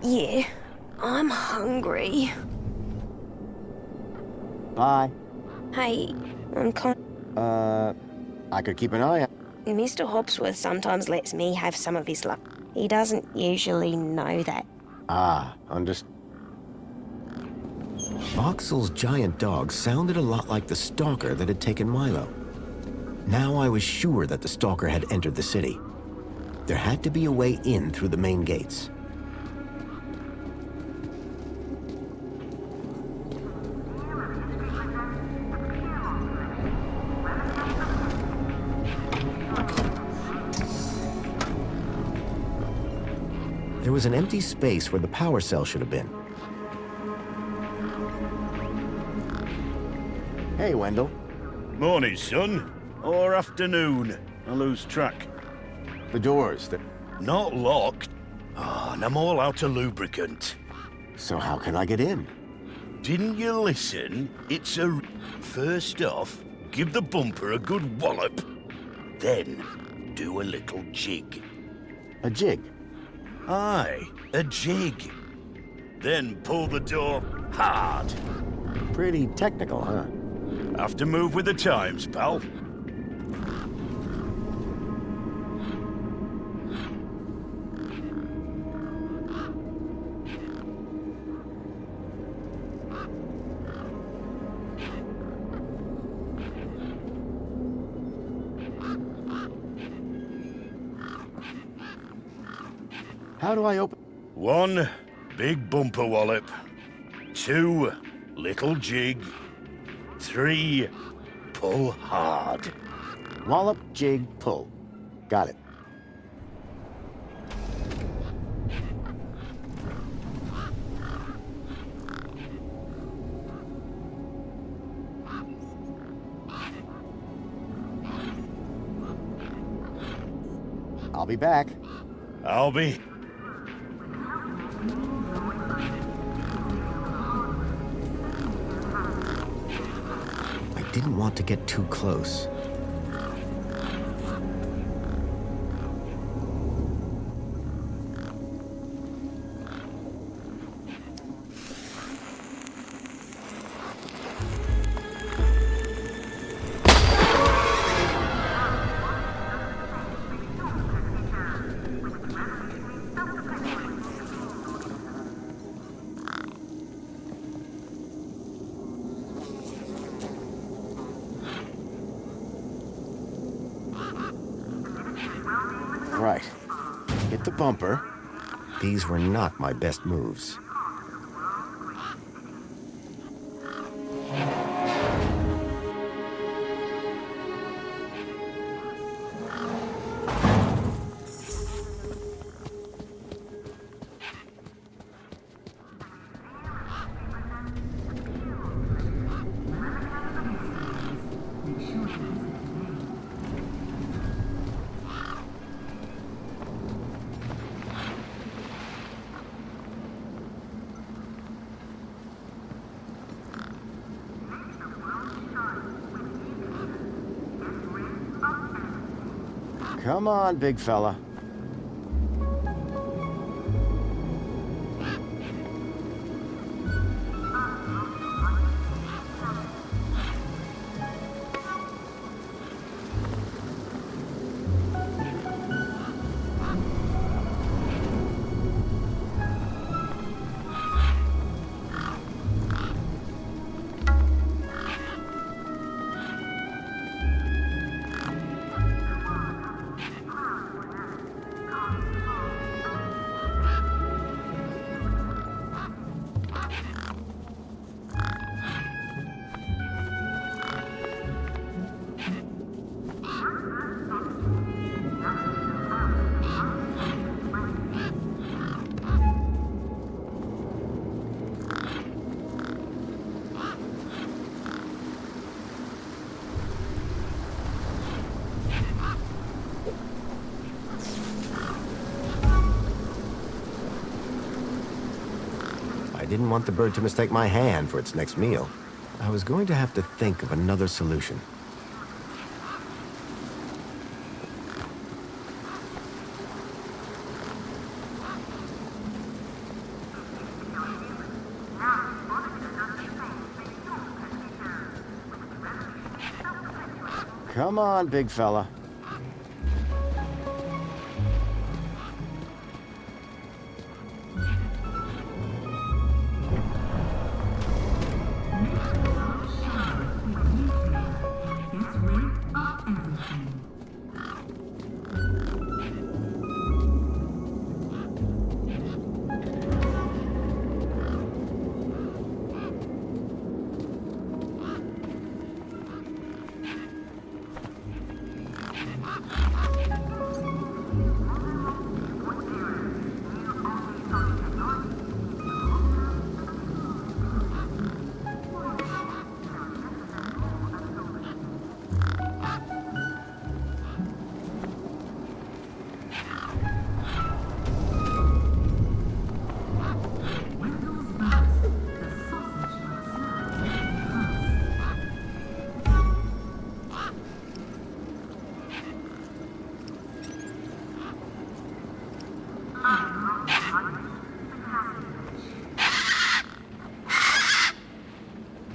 Yeah, I'm hungry. Bye. Hey, I'm I could keep an eye out. Mr. Hopsworth sometimes lets me have some of his luck. He doesn't usually know that. Ah, understood. Voxel's giant dog sounded a lot like the stalker that had taken Milo. Now I was sure that the stalker had entered the city. There had to be a way in through the main gates. There was an empty space where the power cell should have been. Hey, Wendell. Morning, son. Or afternoon. I lose track. The doors, Not locked. Ah, and I'm all out of lubricant. So how can I get in? Didn't you listen? It's a... First off, give the bumper a good wallop. Then, do a little jig. A jig? Aye, a jig. Then pull the door hard. Pretty technical, huh? Have to move with the times, pal. How do I open... 1, big bumper wallop. 2, little jig. 3, pull hard. Wallop, jig, pull. Got it. I'll be back. I'll be... I didn't want to get too close. bumper. These were not my best moves. Come on, big fella. I didn't want the bird to mistake my hand for its next meal. I was going to have to think of another solution. Come on, big fella.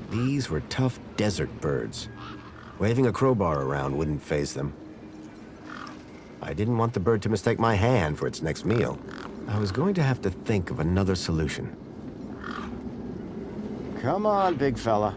These were tough desert birds. Waving a crowbar around wouldn't faze them. I didn't want the bird to mistake my hand for its next meal. I was going to have to think of another solution. Come on, big fella.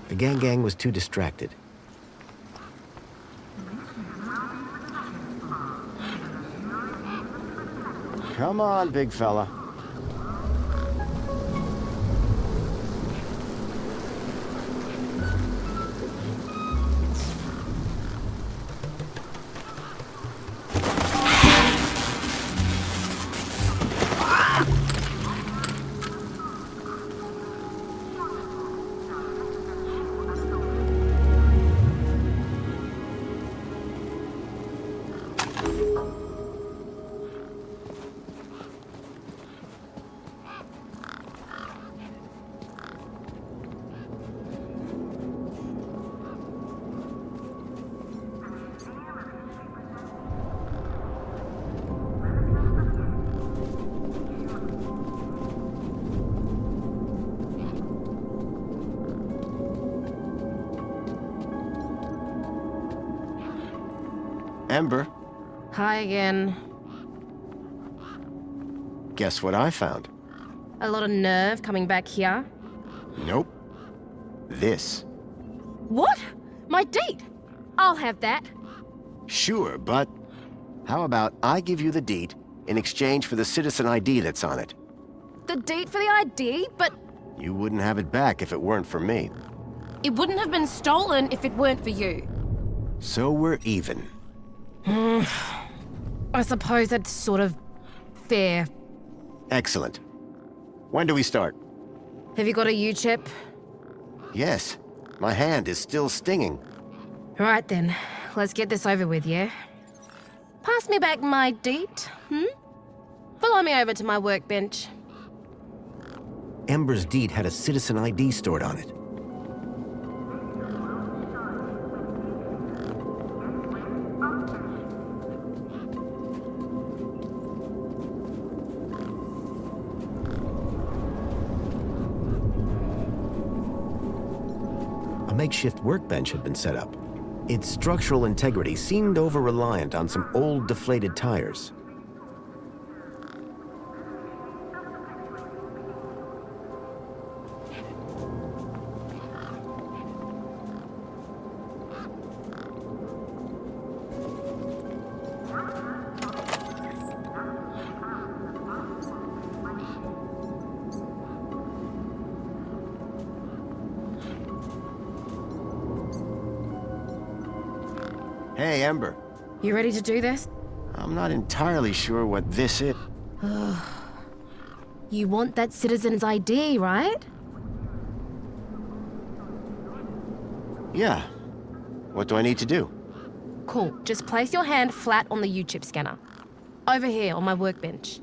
The gang was too distracted. Come on, big fella. Ember, Hi again. guess what I found? A lot of nerve coming back here. Nope. This. What? My deed? I'll have that. Sure, but how about I give you the deed in exchange for the citizen ID that's on it? The deed for the ID, but You wouldn't have it back if it weren't for me. it wouldn't have been stolen if it weren't for you. So we're even. I suppose that's sort of fair. Excellent. When do we start? Have you got a U-chip? Yes. My hand is still stinging. Right then, let's get this over with, yeah? Pass me back my deed, Follow me over to my workbench. Ember's deed had a citizen ID stored on it. A makeshift workbench had been set up. Its structural integrity seemed over-reliant on some old deflated tires. Hey, Ember. You ready to do this? I'm not entirely sure what this is. You want that citizen's ID, right? Yeah. What do I need to do? Cool. Just place your hand flat on the U-chip scanner. Over here on my workbench.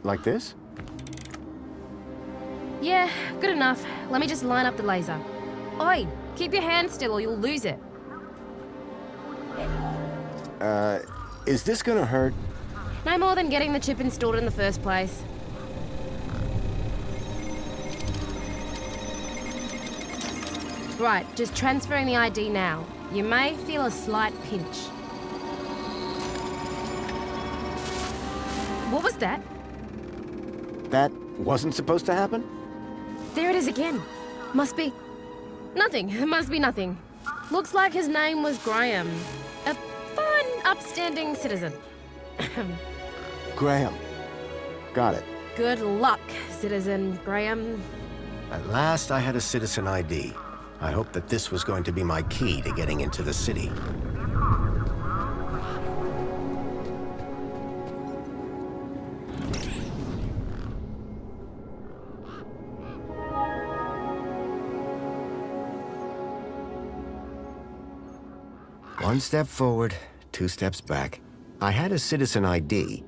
Like this? Yeah, good enough. Let me just line up the laser. Oi, keep your hand still or you'll lose it. Is this gonna hurt? No more than getting the chip installed in the first place. Right, just transferring the ID now. You may feel a slight pinch. What was that? That wasn't supposed to happen? There it is again. Must be... nothing. It must be nothing. Looks like his name was Graham. A fine, upstanding citizen. Graham. Got it. Good luck, Citizen Graham. At last I had a citizen ID. I hoped that this was going to be my key to getting into the city. One step forward, two steps back. I had a citizen ID,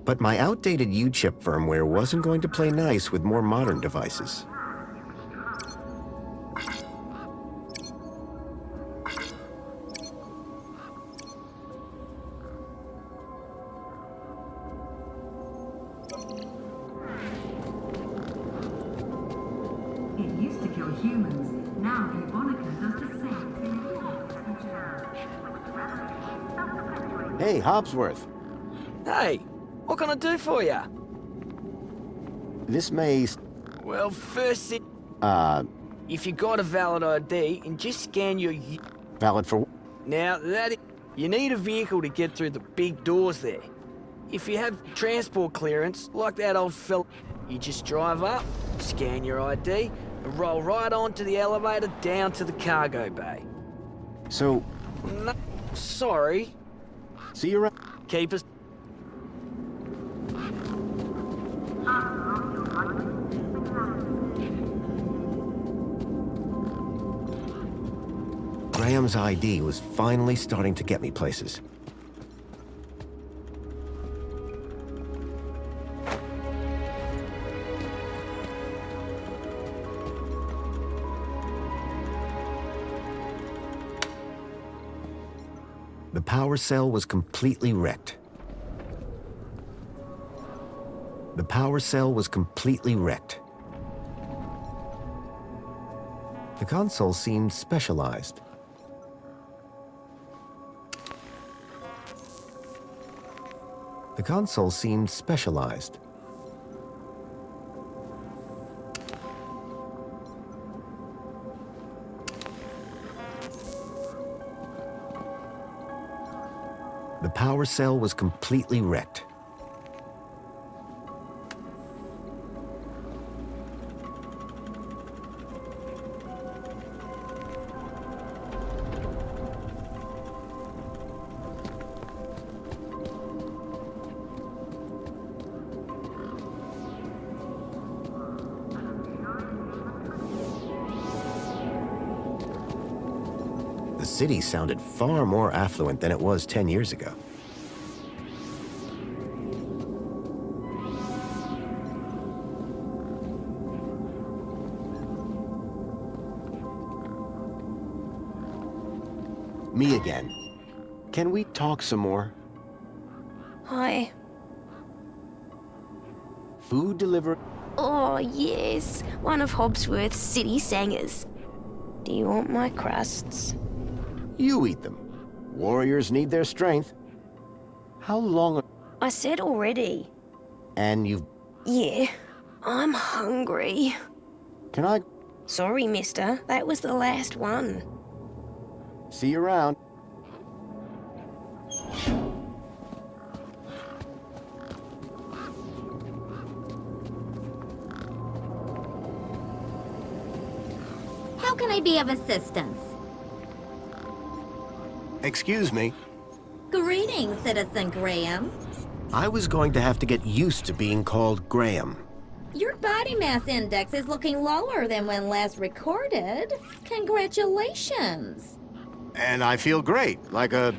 but my outdated U-chip firmware wasn't going to play nice with more modern devices. It used to kill humans. Now Evonica does the same thing. Hey, Hobsworth. Hey, what can I do for you? This may... Well, first it... If you got a valid ID, and just scan your... Valid for... Now, you need a vehicle to get through the big doors there. If you have transport clearance, like that old fella, you just drive up, scan your ID, and roll right onto the elevator down to the cargo bay. So... No, sorry. See you around. Keep us... Graham's ID was finally starting to get me places. The power cell was completely wrecked. The The power cell was completely wrecked. The console seemed specialized. The console seemed specialized. The power cell was completely wrecked. The city sounded far more affluent than it was 10 years ago. Me again. Can we talk some more? Hi. Food delivery? Oh, yes. One of Hobsworth's city singers. Do you want my crusts? You eat them. Warriors need their strength. How long? I said already. And you've... Yeah, I'm hungry. Can I... Sorry, mister. That was the last one. See you around. How can I be of assistance? Excuse me. Greetings, Citizen Graham. I was going to have to get used to being called Graham. Your body mass index is looking lower than when last recorded. Congratulations. And I feel great, like a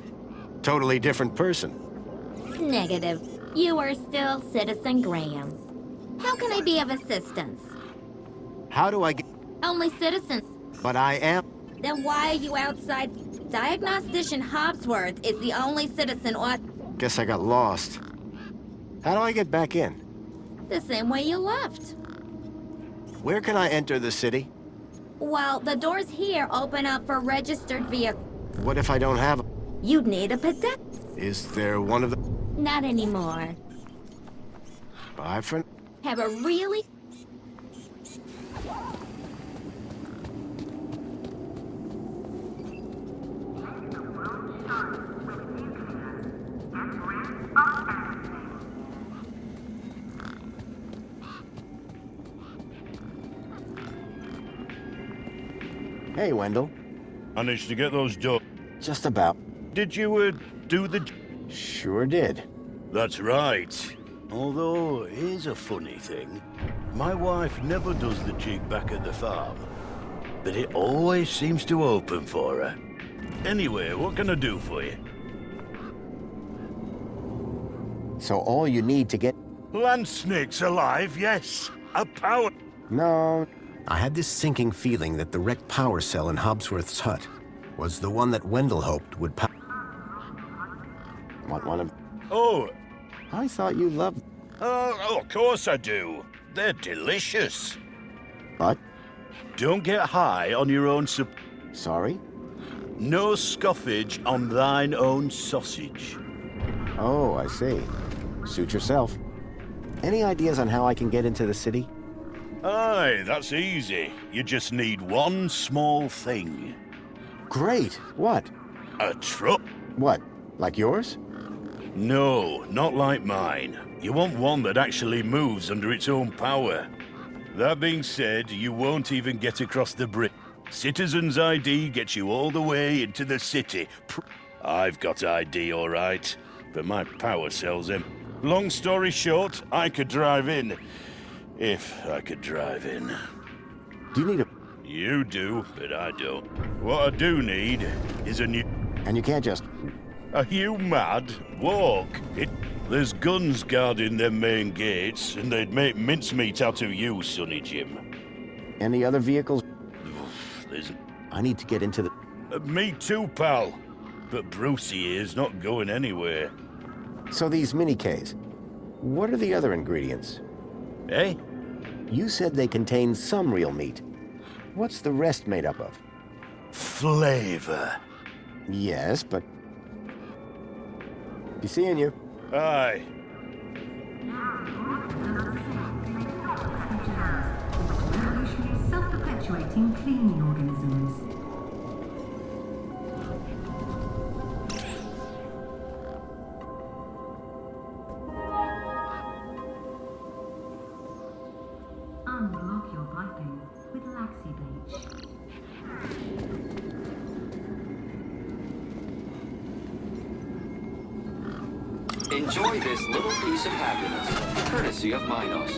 totally different person. Negative. You are still Citizen Graham. How can I be of assistance? How do I get... Only citizens. But I am... Then why are you outside? Diagnostician Hobsworth is the only citizen Guess I got lost. How do I get back in? the same way you left. Where can I enter the city? Well, the doors here open up for registered vehicles. What if I don't have... You'd need a pedestrian. Is there one of the... Not anymore. Bye for... Have a really... Hey, Wendell. Managed to get those done? Just about. Did you, do the... Sure did. That's right. Although, here's a funny thing. My wife never does the jig back at the farm. But it always seems to open for her. Anyway, what can I do for you? So all you need to get... Land snakes alive, yes. A power... No. I had this sinking feeling that the wrecked power cell in Hobsworth's hut was the one that Wendell hoped would Want one of... Oh. I thought you loved... Oh, of course I do. They're delicious. What? Don't get high on your own Sorry? No scoffage on thine own sausage. Oh, I see. Suit yourself. Any ideas on how I can get into the city? Aye, that's easy. You just need one small thing. Great. What? A truck. What? Like yours? No, not like mine. You want one that actually moves under its own power. That being said, you won't even get across the bridge. Citizen's ID gets you all the way into the city. I've got ID, all right, but my power cell's in. Long story short, I could drive in. If I could drive in. Do you need a... You do, but I don't. What I do need is a new... And you can't just... Are you mad? Walk. There's guns guarding them main gates, and they'd make mincemeat out of you, Sonny Jim. Any other vehicles? There's... I need to get into the... me too, pal. But Brucey here's not going anywhere. So these mini-Ks, what are the other ingredients? Eh? You said they contain some real meat. What's the rest made up of? Flavor. Yes, but... Be seeing you. Aye. Revolutionary self-perpetuating cleaning organisms. Unblock your piping with Laxi Bleach. Enjoy this little piece of happiness, courtesy of Minos.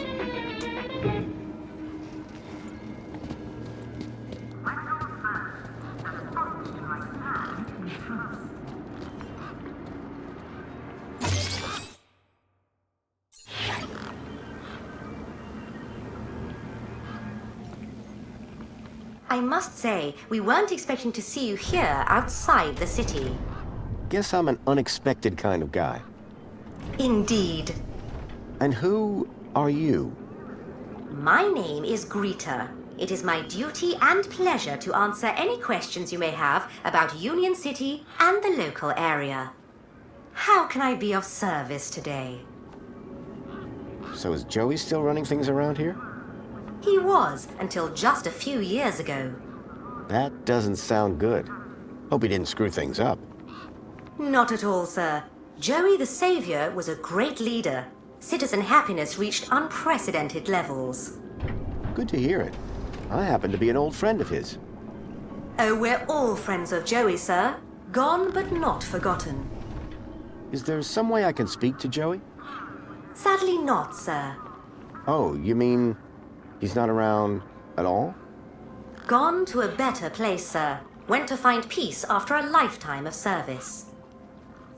I must say, we weren't expecting to see you here outside the city. Guess I'm an unexpected kind of guy. Indeed. And who are you? My name is Greta. It is my duty and pleasure to answer any questions you may have about Union City and the local area. How can I be of service today? So is Joey still running things around here? He was, until just a few years ago. That doesn't sound good. Hope he didn't screw things up. Not at all, sir. Joey the Savior was a great leader. Citizen happiness reached unprecedented levels. Good to hear it. I happen to be an old friend of his. Oh, we're all friends of Joey, sir. Gone but not forgotten. Is there some way I can speak to Joey? Sadly not, sir. Oh, you mean he's not around at all? Gone to a better place, sir. Went to find peace after a lifetime of service.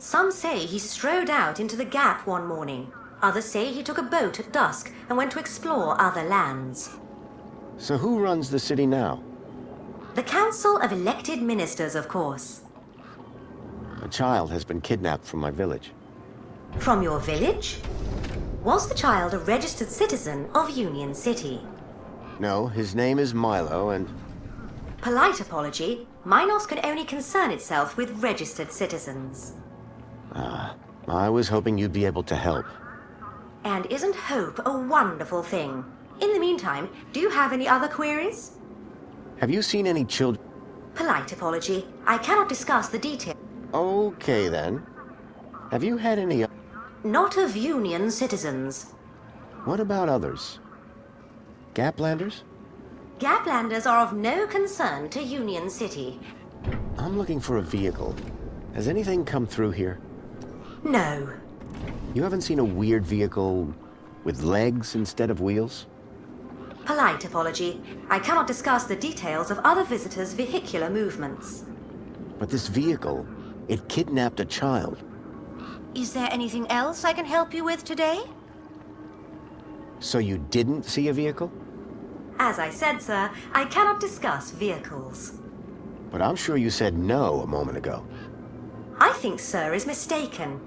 Some say he strode out into the Gap one morning. Others say he took a boat at dusk and went to explore other lands. So who runs the city now? The Council of Elected Ministers, of course. A child has been kidnapped from my village. From your village? Was the child a registered citizen of Union City? No, his name is Milo, and... Polite apology. Minos can only concern itself with registered citizens. I was hoping you'd be able to help. And isn't hope a wonderful thing? In the meantime, do you have any other queries? Have you seen any children? Polite apology. I cannot discuss the details. Okay, then. Have you had any... Not of Union citizens. What about others? Gaplanders? Gaplanders are of no concern to Union City. I'm looking for a vehicle. Has anything come through here? No. You haven't seen a weird vehicle with legs instead of wheels? Polite apology. I cannot discuss the details of other visitors' vehicular movements. But this vehicle, it kidnapped a child. Is there anything else I can help you with today? So you didn't see a vehicle? As I said, sir, I cannot discuss vehicles. But I'm sure you said no a moment ago. I think sir is mistaken.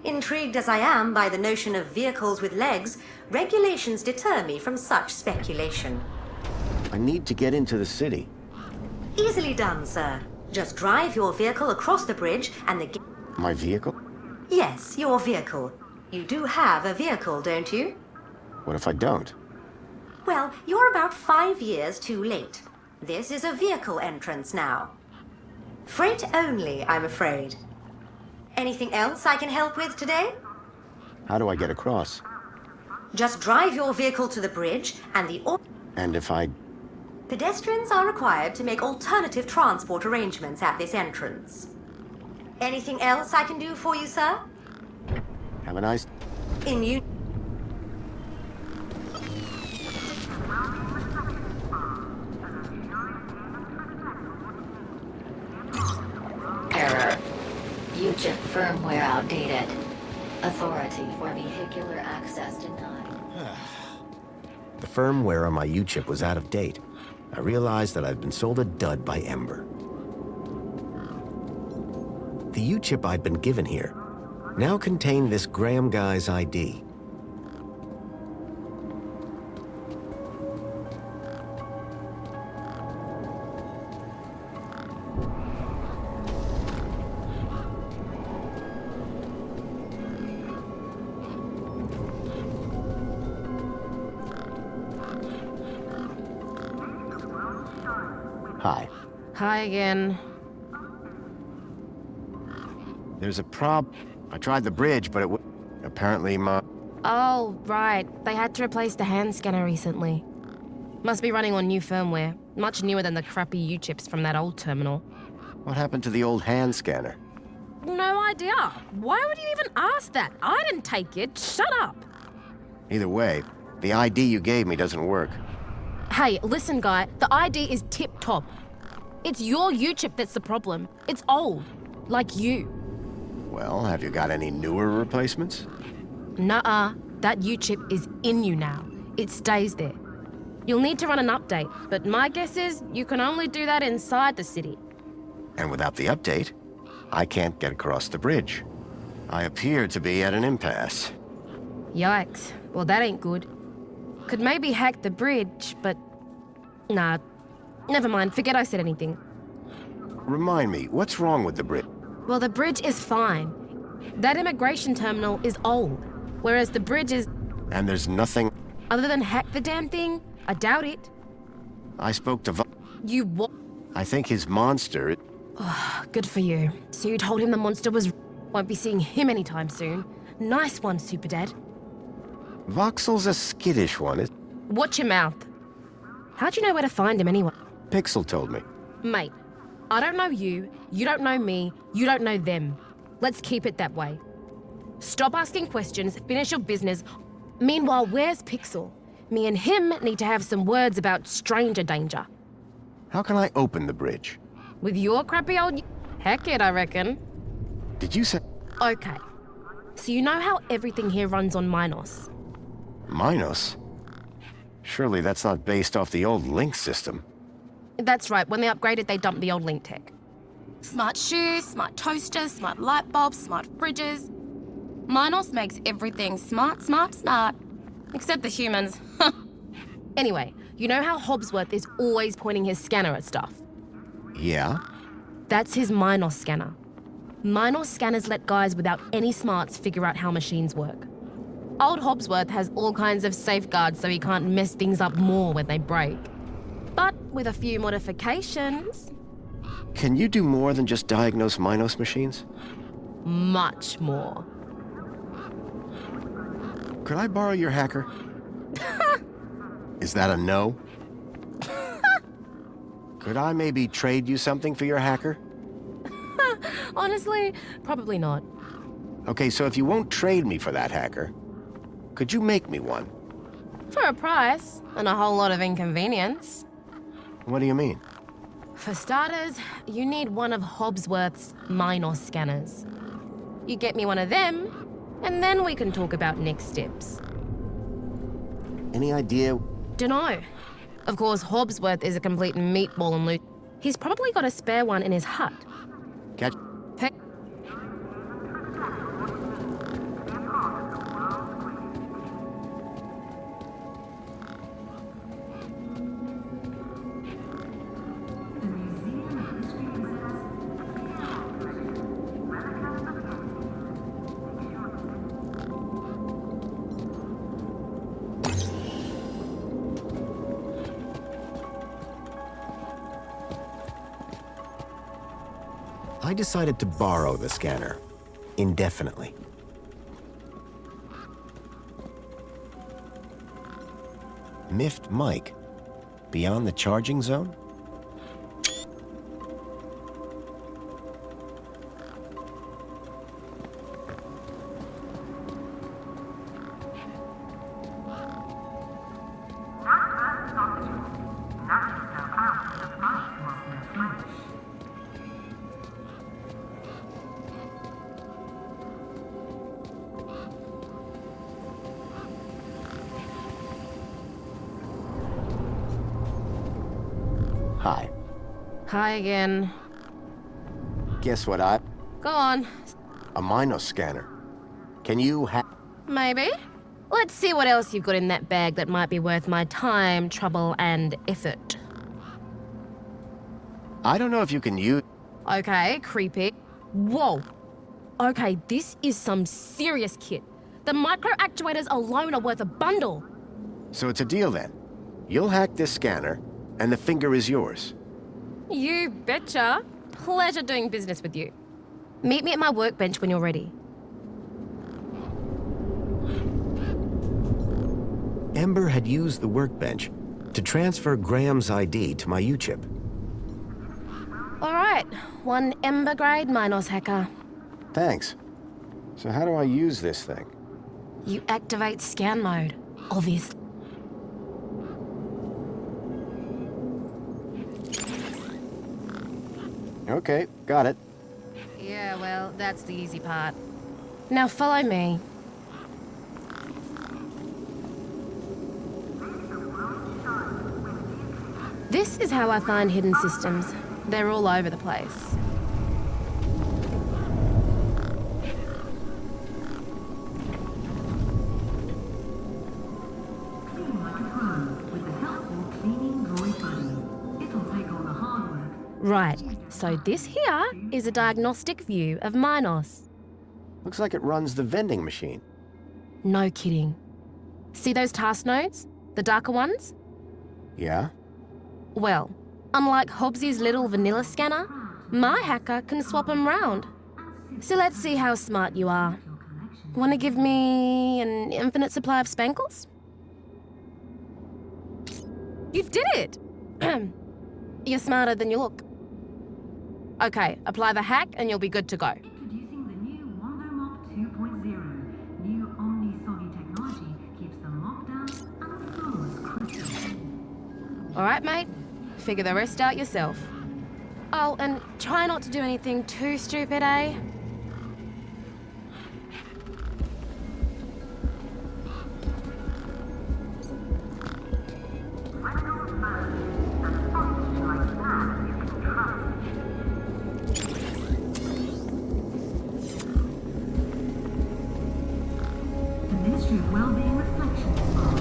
Intrigued as I am by the notion of vehicles with legs, regulations deter me from such speculation. I need to get into the city. Easily done, sir. Just drive your vehicle across the bridge and the... My vehicle? Yes, your vehicle. You do have a vehicle, don't you? What if I don't? Well, you're about 5 years too late. This is a vehicle entrance now. Freight only, I'm afraid. Anything else I can help with today? How do I get across? Just drive your vehicle to the bridge and the... And if I... Pedestrians are required to make alternative transport arrangements at this entrance. Anything else I can do for you, sir? Have a nice... In you... Error. UChip firmware outdated. Authority for vehicular access denied. The firmware on my U-chip was out of date. I realized that I'd been sold a dud by Ember. The U-chip I'd been given here now contained this Graham guy's ID. Hi. Hi again. There's a I tried the bridge, but apparently Oh, right. They had to replace the hand scanner recently. Must be running on new firmware. Much newer than the crappy U-chips from that old terminal. What happened to the old hand scanner? No idea. Why would you even ask that? I didn't take it. Shut up. Either way, the ID you gave me doesn't work. Hey, listen, guy. The ID is tip-top. It's your U-chip that's the problem. It's old. Like you. Well, have you got any newer replacements? Nuh-uh. That U-chip is in you now. It stays there. You'll need to run an update, but my guess is you can only do that inside the city. And without the update, I can't get across the bridge. I appear to be at an impasse. Yikes. Well, that ain't good. Could maybe hack the bridge, but... Nah. Never mind. Forget I said anything. Remind me, what's wrong with the bridge? Well, the bridge is fine. That immigration terminal is old, whereas the bridge is... And there's nothing... Other than hack the damn thing? I doubt it. I spoke to You what? I think his monster... Oh, good for you. So you told him the monster was... Won't be seeing him anytime soon. Nice one, Super Dad. Voxel's a skittish one. Watch your mouth. How'd you know where to find him anyway? Pixel told me. Mate, I don't know you don't know me, you don't know them. Let's keep it that way. Stop asking questions, finish your business. Meanwhile, where's Pixel? Me and him need to have some words about stranger danger. How can I open the bridge? With your crappy old... Heck it, I reckon. Did you say... Okay. So you know how everything here runs on Minos? Minos? Surely that's not based off the old Link system. That's right. When they upgraded, they dumped the old Link tech. Smart shoes, smart toasters, smart light bulbs, smart fridges. Minos makes everything smart, smart, smart. Except the humans. Anyway, you know how Hobbsworth is always pointing his scanner at stuff? Yeah? That's his Minos scanner. Minos scanners let guys without any smarts figure out how machines work. Old Hobbsworth has all kinds of safeguards so he can't mess things up more when they break. But with a few modifications... Can you do more than just diagnose Minos machines? Much more. Could I borrow your hacker? Is that a no? Could I maybe trade you something for your hacker? Honestly, probably not. Okay, so if you won't trade me for that hacker, could you make me one? For a price, and a whole lot of inconvenience. What do you mean? For starters, you need one of Hobbsworth's Minos scanners. You get me one of them, and then we can talk about next steps. Any idea? Dunno. Of course, Hobbsworth is a complete meatball and loot. He's probably got a spare one in his hut. Catch. I decided to borrow the scanner, indefinitely. Miffed Mike, beyond the charging zone? Hi. Hi again. Guess what Go on. A Minos scanner. Can you Maybe. Let's see what else you've got in that bag that might be worth my time, trouble, and effort. I don't know if you can use... Okay, creepy. Whoa. Okay, this is some serious kit. The micro actuators alone are worth a bundle. So it's a deal then. You'll hack this scanner, and the finger is yours. You betcha. Pleasure doing business with you. Meet me at my workbench when you're ready. Ember had used the workbench to transfer Graham's ID to my U-chip. All right, 1 Ember grade Minos hacker. Thanks. So how do I use this thing? You activate scan mode, obviously. Okay, got it. Yeah, well, that's the easy part. Now follow me. This is how I find hidden systems. They're all over the place. Clean like a pro with the helpful cleaning droid buddy. It'll take all the hard work. Right, so this here is a diagnostic view of Minos. Looks like it runs the vending machine. No kidding. See those task nodes? The darker ones? Yeah? Well, unlike Hobbsy's little vanilla scanner, my hacker can swap them round. So let's see how smart you are. Want to give me an infinite supply of spankles? You did it! You're smarter than you look. Okay, apply the hack and you'll be good to go. Introducing the new Wando Mop 2.0. New Omni Soggy technology keeps the mop down and the floors crystal. All right, mate. Figure the rest out yourself. Oh, and try not to do anything too stupid, eh? The Ministry of Wellbeing Reflections are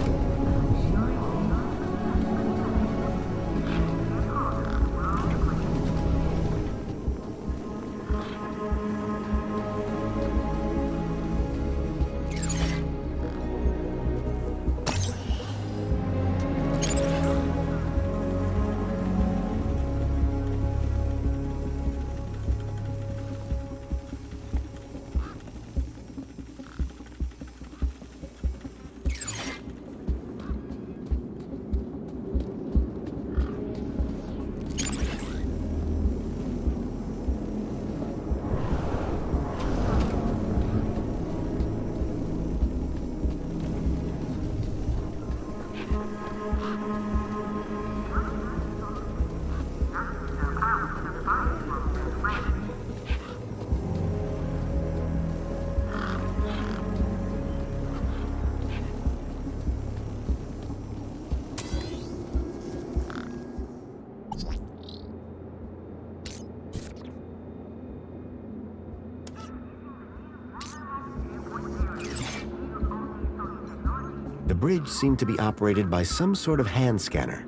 The bridge seemed to be operated by some sort of hand scanner.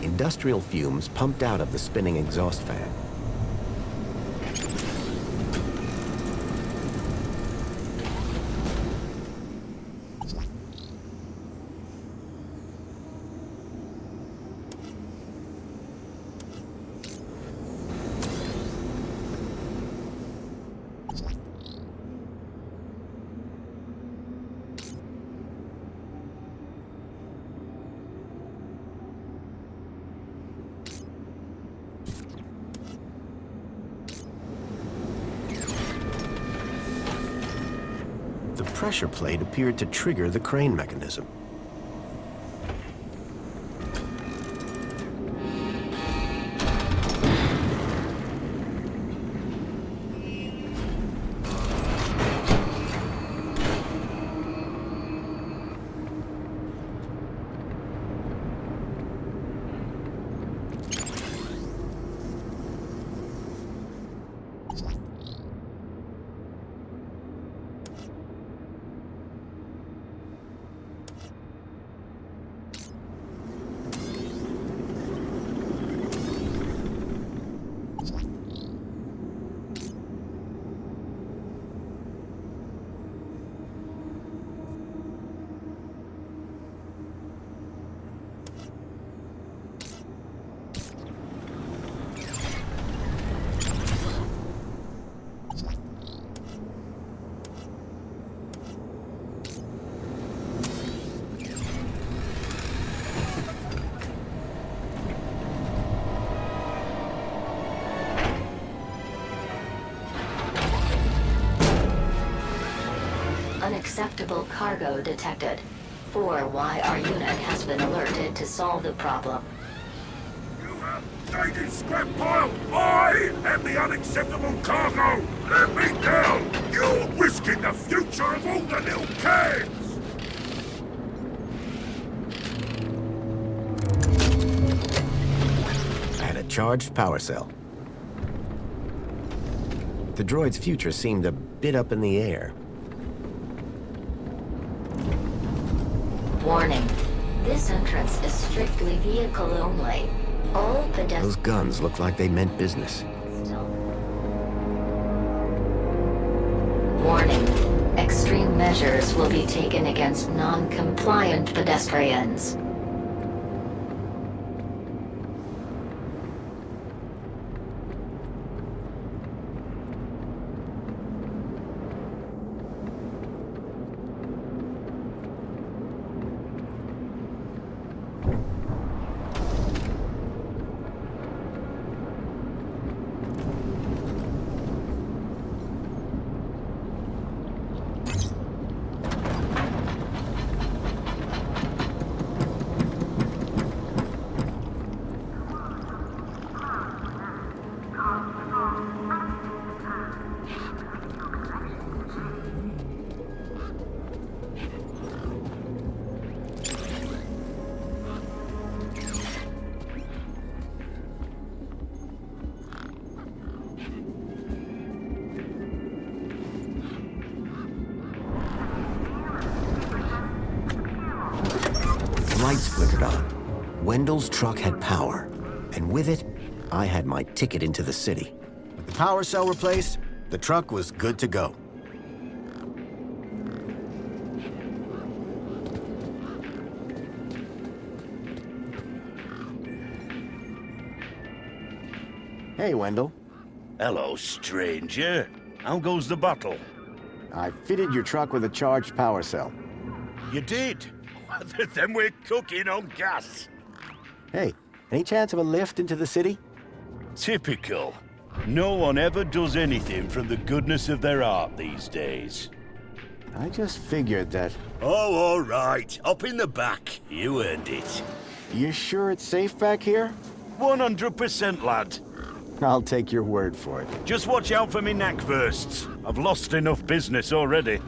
Industrial fumes pumped out of the spinning exhaust fan. The pressure plate appeared to trigger the crane mechanism. unacceptable cargo detected. 4. Why our unit has been alerted to solve the problem. Dated scrap pile! I am the unacceptable cargo! Let me down! You're risking the future of all the little cans! And a charged power cell. The droid's future seemed a bit up in the air. Warning. This entrance is strictly vehicle only. All pedestrians... Those guns looked like they meant business. Warning. Extreme measures will be taken against non-compliant pedestrians. Lights splintered on. Wendell's truck had power, and with it, I had my ticket into the city. With the power cell replaced, the truck was good to go. Hey, Wendell. Hello, stranger. How goes the battle? I fitted your truck with a charged power cell. You did? Then we're cooking on gas. Hey, any chance of a lift into the city? Typical. No one ever does anything from the goodness of their heart these days. I just figured that... Oh, all right. Up in the back. You earned it. You sure it's safe back here? 100%, lad. I'll take your word for it. Just watch out for me neck bursts. I've lost enough business already.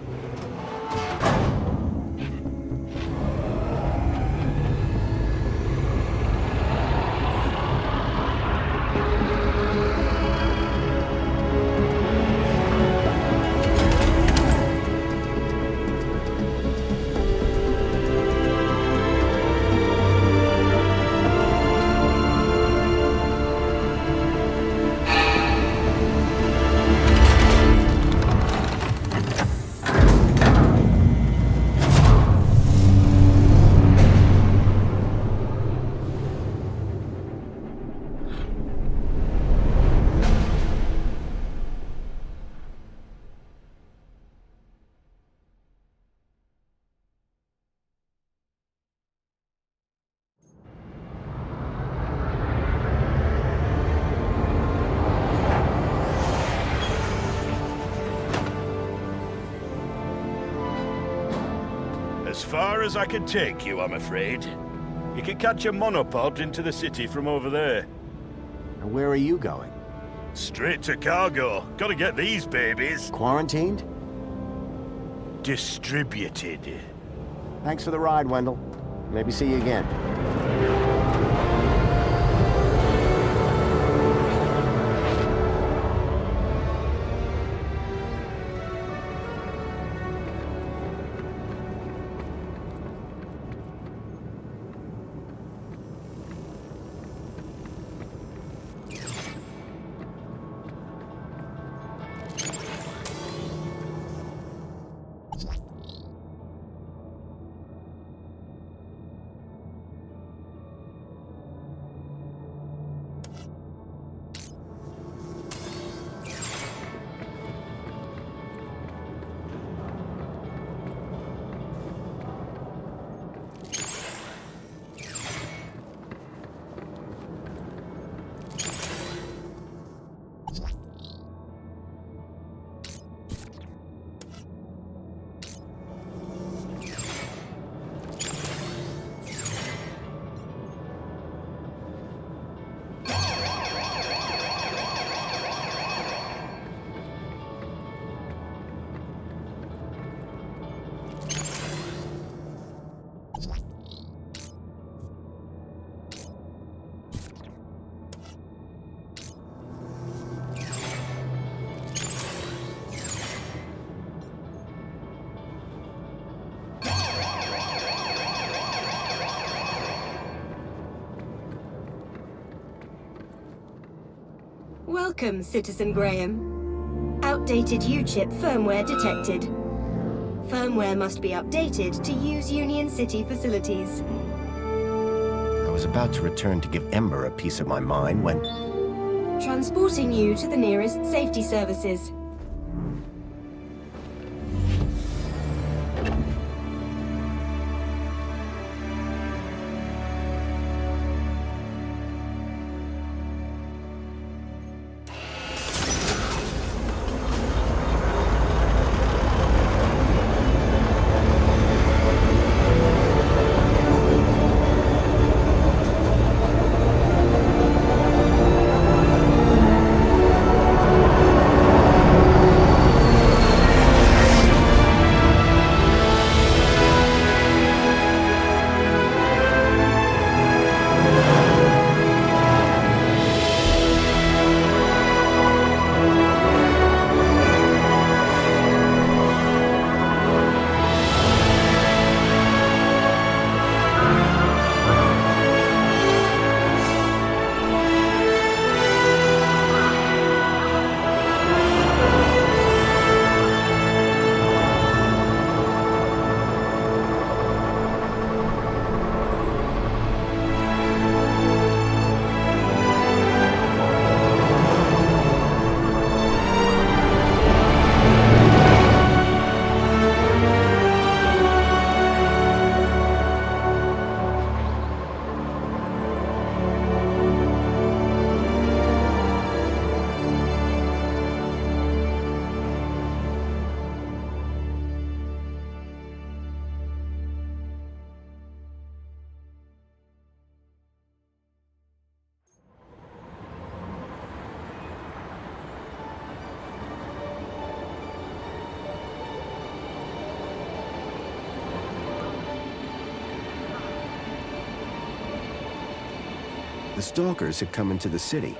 As far as I can take you, I'm afraid. You can catch a monopod into the city from over there. And where are you going? Straight to cargo. Gotta get these babies. Quarantined? Distributed. Thanks for the ride, Wendell. Maybe see you again. Welcome, Citizen Graham. Outdated U-chip firmware detected. Firmware must be updated to use Union City facilities. I was about to return to give Ember a piece of my mind when... Transporting you to the nearest safety services. The Stalkers had come into the city.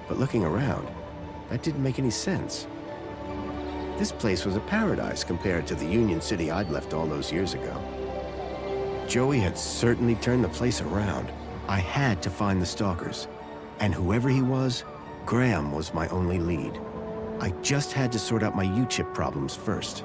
But looking around, that didn't make any sense. This place was a paradise compared to the Union City I'd left all those years ago. Joey had certainly turned the place around. I had to find the Stalkers. And whoever he was, Graham was my only lead. I just had to sort out my U-chip problems first.